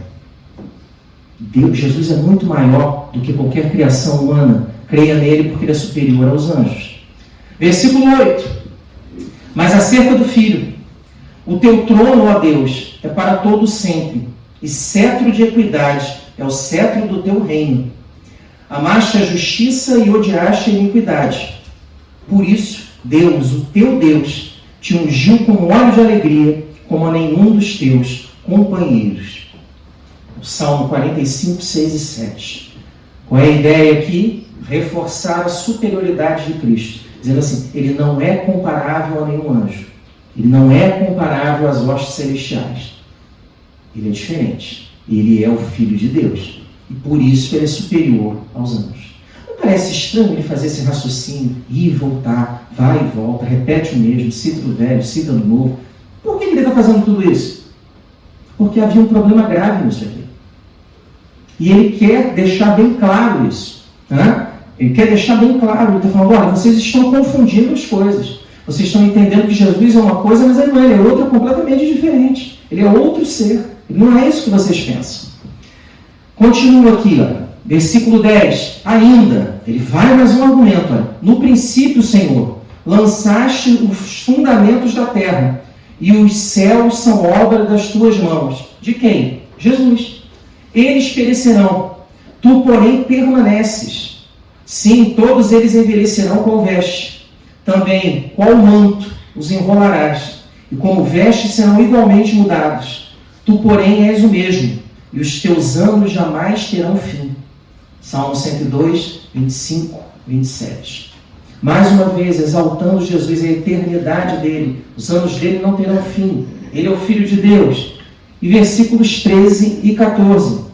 Speaker 4: Jesus é muito maior do que qualquer criação humana. Creia nele porque ele é superior aos anjos. Versículo 8. Mas acerca do Filho, o teu trono, ó Deus, é para todo sempre, e cetro de equidade é o cetro do teu reino. Amaste a justiça e odiaste a iniquidade. Por isso, Deus, o teu Deus, te ungiu com óleo de alegria, como a nenhum dos teus companheiros. O Salmo 45, 6 e 7. Qual é a ideia aqui? Reforçar a superioridade de Cristo. Dizendo assim, ele não é comparável a nenhum anjo. Ele não é comparável às hostes celestiais. Ele é diferente. Ele é o Filho de Deus. E por isso ele é superior aos anjos. Não parece estranho ele fazer esse raciocínio, ir e voltar, vai e volta, repete o mesmo, cita do velho, cita do novo. Por que ele está fazendo tudo isso? Porque havia um problema grave nisso aqui. E ele quer deixar bem claro isso. Tá? Ele quer deixar bem claro, ele está falando, olha, vocês estão confundindo as coisas. Vocês estão entendendo que Jesus é uma coisa, mas ele não é, ele é outra completamente diferente. Ele é outro ser. Ele não é isso que vocês pensam. Continua aqui, ó, versículo 10. Ainda, ele vai mais um argumento. Olha. No princípio, Senhor, lançaste os fundamentos da terra, e os céus são obra das tuas mãos. De quem? Jesus. Eles perecerão, tu, porém, permaneces. Sim, todos eles envelhecerão qual veste. Também, qual manto os enrolarás. E como vestes serão igualmente mudados. Tu, porém, és o mesmo, e os teus anos jamais terão fim. Salmo 102, 25, 27. Mais uma vez, exaltando Jesus a eternidade dele. Os anos dele não terão fim. Ele é o Filho de Deus. E versículos 13 e 14.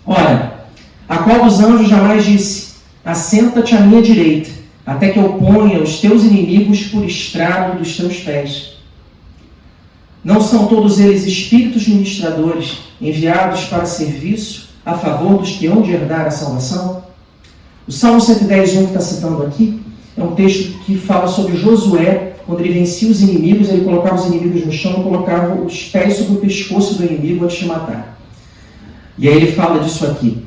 Speaker 4: Ora, a qual dos anjos jamais disse: assenta-te à minha direita, até que eu ponha os teus inimigos por estrado dos teus pés. Não são todos eles espíritos ministradores, enviados para serviço a favor dos que hão de herdar a salvação? O Salmo 110, 1 que está citando aqui, é um texto que fala sobre Josué, quando ele vencia os inimigos, ele colocava os inimigos no chão e colocava os pés sobre o pescoço do inimigo antes de matar. E aí ele fala disso aqui.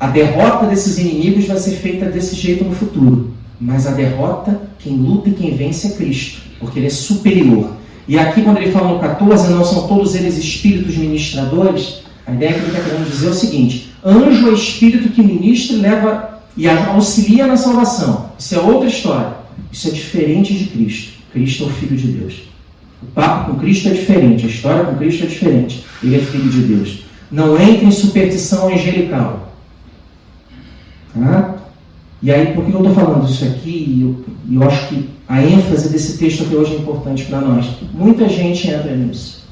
Speaker 4: A derrota desses inimigos vai ser feita desse jeito no futuro. Mas a derrota, quem luta e quem vence é Cristo, porque Ele é superior. E aqui, quando ele fala no 14, não são todos eles espíritos ministradores, a ideia que ele está querendo dizer é o seguinte: anjo é espírito que ministra e leva e auxilia na salvação. Isso é outra história. Isso é diferente de Cristo. Cristo é o Filho de Deus. O papo com Cristo é diferente, a história com Cristo é diferente. Ele é Filho de Deus. Não entre em superstição angelical. Tá? E aí, por que eu estou falando isso aqui? Eu acho que a ênfase desse texto até hoje é importante para nós. Muita gente entra nisso.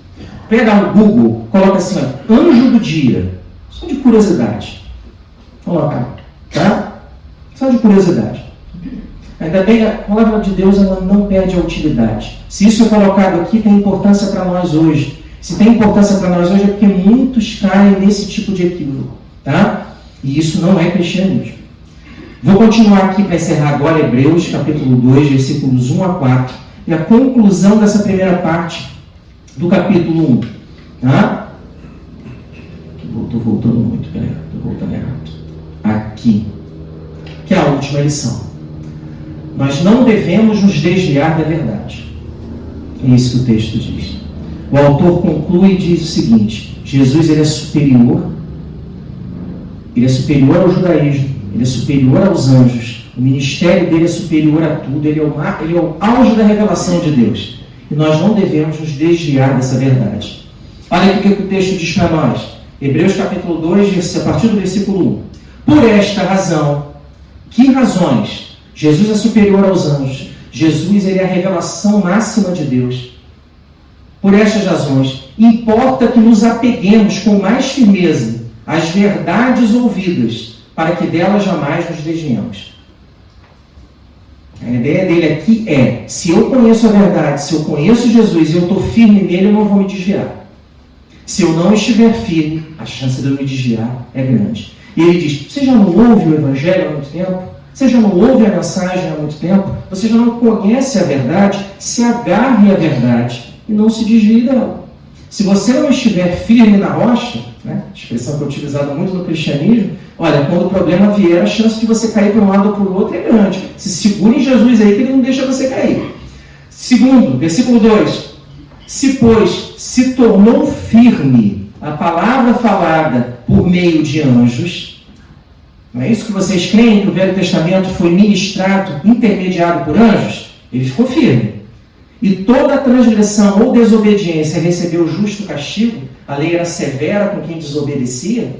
Speaker 4: Pega no Google, coloca assim, ó, anjo do dia. Só de curiosidade. Coloca, tá? Só de curiosidade. Ainda bem, a palavra de Deus ela não perde a utilidade. Se isso é colocado aqui, tem importância para nós hoje. Se tem importância para nós hoje é porque muitos caem nesse tipo de equívoco. Tá? E isso não é cristianismo. Vou continuar aqui para encerrar agora Hebreus, capítulo 2, versículos 1 a 4, e a conclusão dessa primeira parte do capítulo 1. Tá? Estou voltando muito, peraí, estou voltando errado. Aqui, que é a última lição. Nós não devemos nos desviar da verdade. É isso que o texto diz. O autor conclui e diz o seguinte: Jesus ele é superior ao judaísmo, ele é superior aos anjos, o ministério dele é superior a tudo, ele é o auge da revelação de Deus. E nós não devemos nos desviar dessa verdade. Olha aqui o que o texto diz para nós. Hebreus capítulo 2, a partir do versículo 1. Por esta razão, que razões? Jesus é superior aos anjos. Jesus ele é a revelação máxima de Deus. Por estas razões, importa que nos apeguemos com mais firmeza às verdades ouvidas, para que delas jamais nos desviemos. A ideia dele aqui é, se eu conheço a verdade, se eu conheço Jesus e eu estou firme nele, eu não vou me desviar. Se eu não estiver firme, a chance de eu me desviar é grande. E ele diz, você já não ouve o Evangelho há muito tempo? Você já não ouve a mensagem há muito tempo? Você já não conhece a verdade? Se agarre à verdade e não se desvie dela. Se você não estiver firme na rocha, né, expressão que é utilizada muito no cristianismo, olha, quando o problema vier, a chance de você cair para um lado ou para o outro é grande. Se segure em Jesus aí que ele não deixa você cair. Segundo, versículo 2. Se, pois, se tornou firme a palavra falada por meio de anjos, não é isso que vocês creem que o Velho Testamento foi ministrado, intermediado por anjos? Ele ficou firme. E toda transgressão ou desobediência recebeu justo castigo, a lei era severa com quem desobedecia.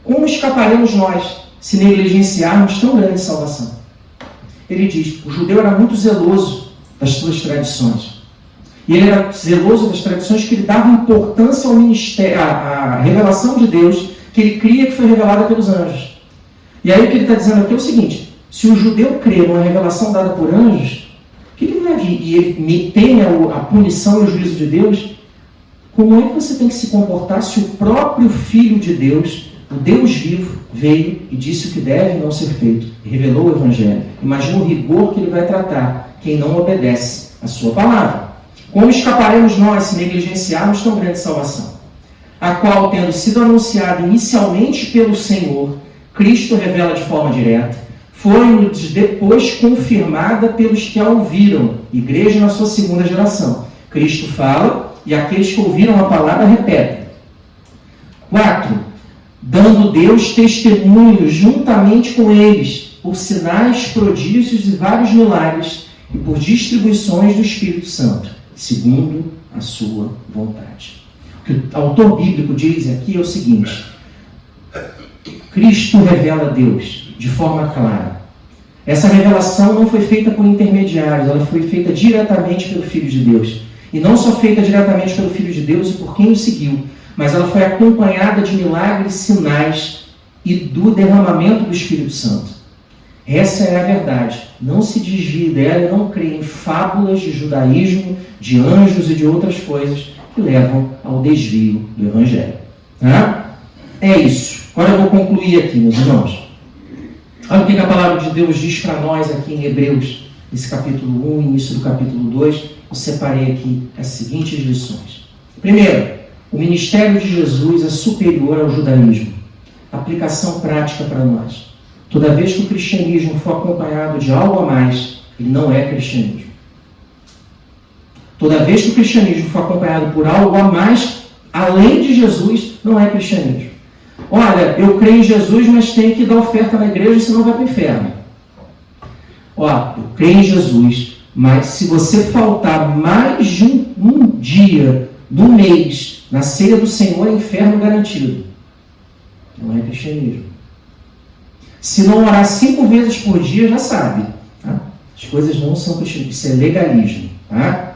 Speaker 4: Como escaparemos nós se negligenciarmos tão grande salvação? Ele diz, o judeu era muito zeloso das suas tradições. E ele era zeloso das tradições que ele dava importância ao ministério, à revelação de Deus, que ele cria que foi revelada pelos anjos. E aí o que ele está dizendo aqui é o seguinte, se o judeu crê numa revelação dada por anjos, o que ele vai vir? E ele tem a punição e o juízo de Deus? Como é que você tem que se comportar se o próprio Filho de Deus, o Deus vivo, veio e disse o que deve não ser feito, e revelou o Evangelho? Imagina o rigor que ele vai tratar quem não obedece a sua palavra. Como escaparemos nós se negligenciarmos tão grande salvação? A qual, tendo sido anunciada inicialmente pelo Senhor, Cristo revela de forma direta, foi-nos depois confirmada pelos que a ouviram, igreja na sua segunda geração. Cristo fala e aqueles que ouviram a palavra repetem. 4. Dando Deus testemunho juntamente com eles, por sinais, prodígios e vários milagres, e por distribuições do Espírito Santo, segundo a sua vontade. O que o autor bíblico diz aqui é o seguinte, Cristo revela Deus de forma clara. Essa revelação não foi feita por intermediários, ela foi feita diretamente pelo Filho de Deus. E não só feita diretamente pelo Filho de Deus e por quem o seguiu, mas ela foi acompanhada de milagres, sinais e do derramamento do Espírito Santo. Essa é a verdade. Não se desvie dela e não creia em fábulas de judaísmo, de anjos e de outras coisas que levam ao desvio do Evangelho. Tá? É isso. Agora eu vou concluir aqui, meus irmãos. Olha o que a palavra de Deus diz para nós aqui em Hebreus, esse capítulo 1, início do capítulo 2. Eu separei aqui as seguintes lições. Primeiro, o ministério de Jesus é superior ao judaísmo. Aplicação prática para nós. Toda vez que o cristianismo for acompanhado de algo a mais, ele não é cristianismo. Toda vez que o cristianismo for acompanhado por algo a mais, além de Jesus, não é cristianismo. Olha, eu creio em Jesus, mas tenho que dar oferta na igreja, senão vai para o inferno. Ó, eu creio em Jesus, mas se você faltar mais de um dia do mês na ceia do Senhor, é inferno garantido. Não é cristianismo. Se não orar 5 vezes por dia, já sabe. Tá? As coisas não são cristianismo, isso é legalismo. Tá?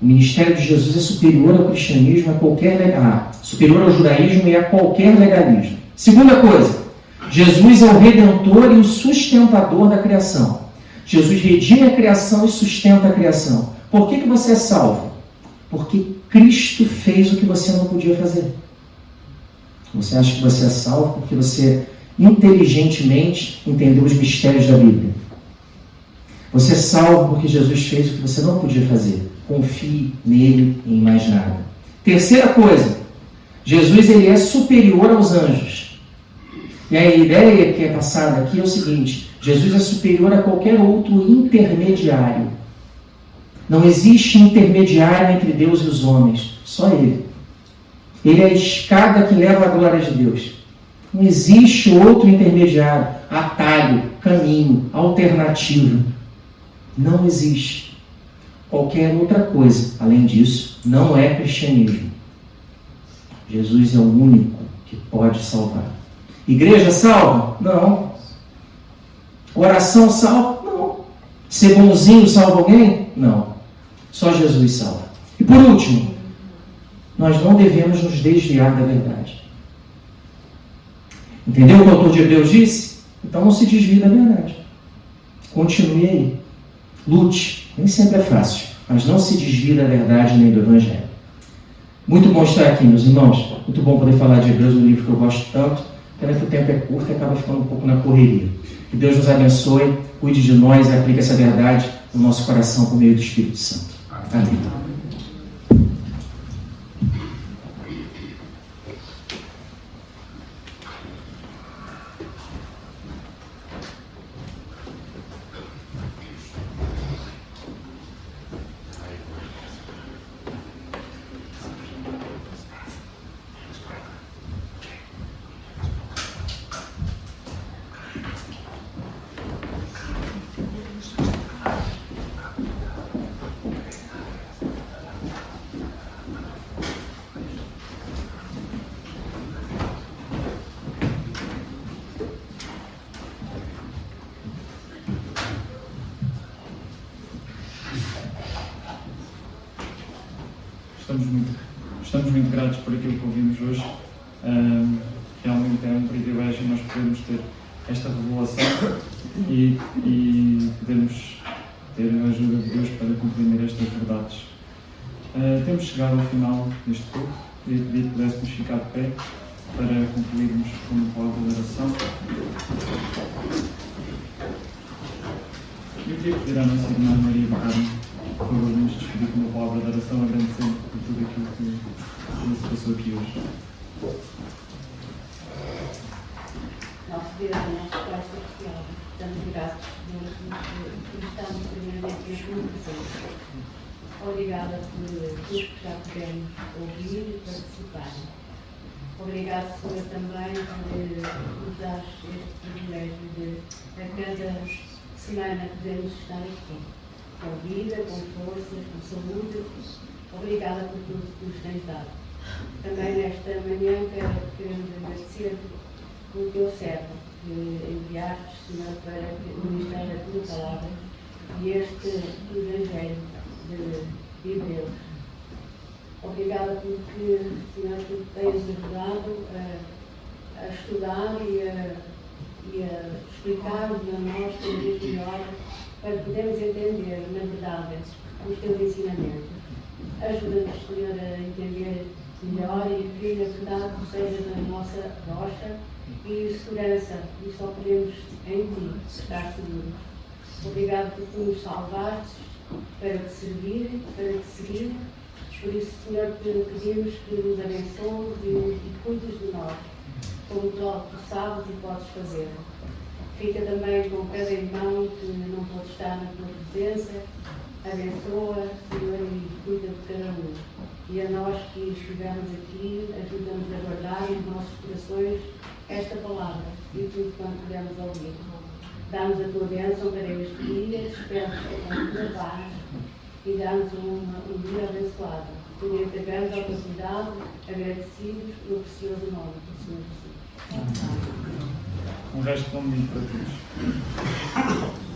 Speaker 4: O ministério de Jesus é superior ao cristianismo, superior ao judaísmo e a qualquer legalismo. Segunda coisa, Jesus é o redentor e o sustentador da criação. Jesus redime a criação e sustenta a criação. Por que você é salvo? Porque Cristo fez o que você não podia fazer. Você acha que você é salvo porque você inteligentemente entendeu os mistérios da Bíblia. Você é salvo porque Jesus fez o que você não podia fazer. Confie nele e em mais nada. Terceira coisa, Jesus ele é superior aos anjos. E a ideia que é passada aqui é o seguinte: Jesus é superior a qualquer outro intermediário. Não existe intermediário entre Deus e os homens, só Ele. Ele é a escada que leva à glória de Deus. Não existe outro intermediário, atalho, caminho, alternativa. Não existe. Qualquer outra coisa, além disso, não é cristianismo. Jesus é o único que pode salvar. Igreja salva? Não. Oração salva? Não. Ser bonzinho salva alguém? Não. Só Jesus salva. E por último, nós não devemos nos desviar da verdade. Entendeu o que o autor de Hebreus disse? Então não se desvie da verdade. Continue aí. Lute. Nem sempre é fácil, mas não se desvie da verdade nem do Evangelho. Muito bom estar aqui, meus irmãos. Muito bom poder falar de Hebreus, um livro que eu gosto tanto. Pena que o tempo é curto e acaba ficando um pouco na correria. Que Deus nos abençoe, cuide de nós e aplique essa verdade no nosso coração por meio do Espírito Santo. Amém.
Speaker 1: Estamos muito gratos por aquilo que ouvimos hoje. Realmente é um privilégio nós podermos ter esta revelação e podermos ter a ajuda de Deus para compreender estas verdades. Temos chegado ao final deste culto e pedir que pudéssemos ficar de pé para concluirmos com uma palavra de oração. Eu queria pedir à nossa irmã Maria Carmo, por favor, nos despedir com uma palavra de oração, agradecendo por tudo aquilo que se passou aqui hoje.
Speaker 5: Nosso Deus, nosso Pai Celestial, estamos gratos por estarmos primeiramente neste mundo presente. Obrigada por tudo que já pudemos ouvir e participar. Obrigado, Senhor, também por nos dar este privilégio de, a cada semana, podermos estar aqui. Com vida, com forças, com saúde. Obrigada por tudo que nos tens dado. Também nesta manhã queremos agradecer o teu servo que enviaste, Senhor, para ministrar a tua palavra e este Evangelho de Hebreus. Obrigada porque, Senhor, tu tens ajudado a estudar e a explicar-nos a nós cada vez melhor para podermos entender, na verdade, os teus ensinamentos. Ajuda-nos, Senhor, a entender melhor e que, na verdade, tu sejas a nossa rocha e segurança, e só podemos em ti estar seguros. Obrigado por tu nos salvaste para te servir, para te seguir. Por isso, Senhor, te pedimos que nos abençoes e cuides de nós. como tu sabes e podes fazer. Fica também com cada irmão que não pode estar na tua presença, abençoa, Senhor, e cuida de cada um. E a nós que estivemos aqui, ajuda-nos a guardar nos nossos corações esta palavra e tudo quanto podemos ouvir. Dá-nos a tua bênção para este dia, desperta-nos com a tua paz e dá-nos um dia abençoado. Te entregamos ao teu cuidado, agradecidos no precioso nome do Senhor Jesus.
Speaker 1: Um resto de bom domingo para todos.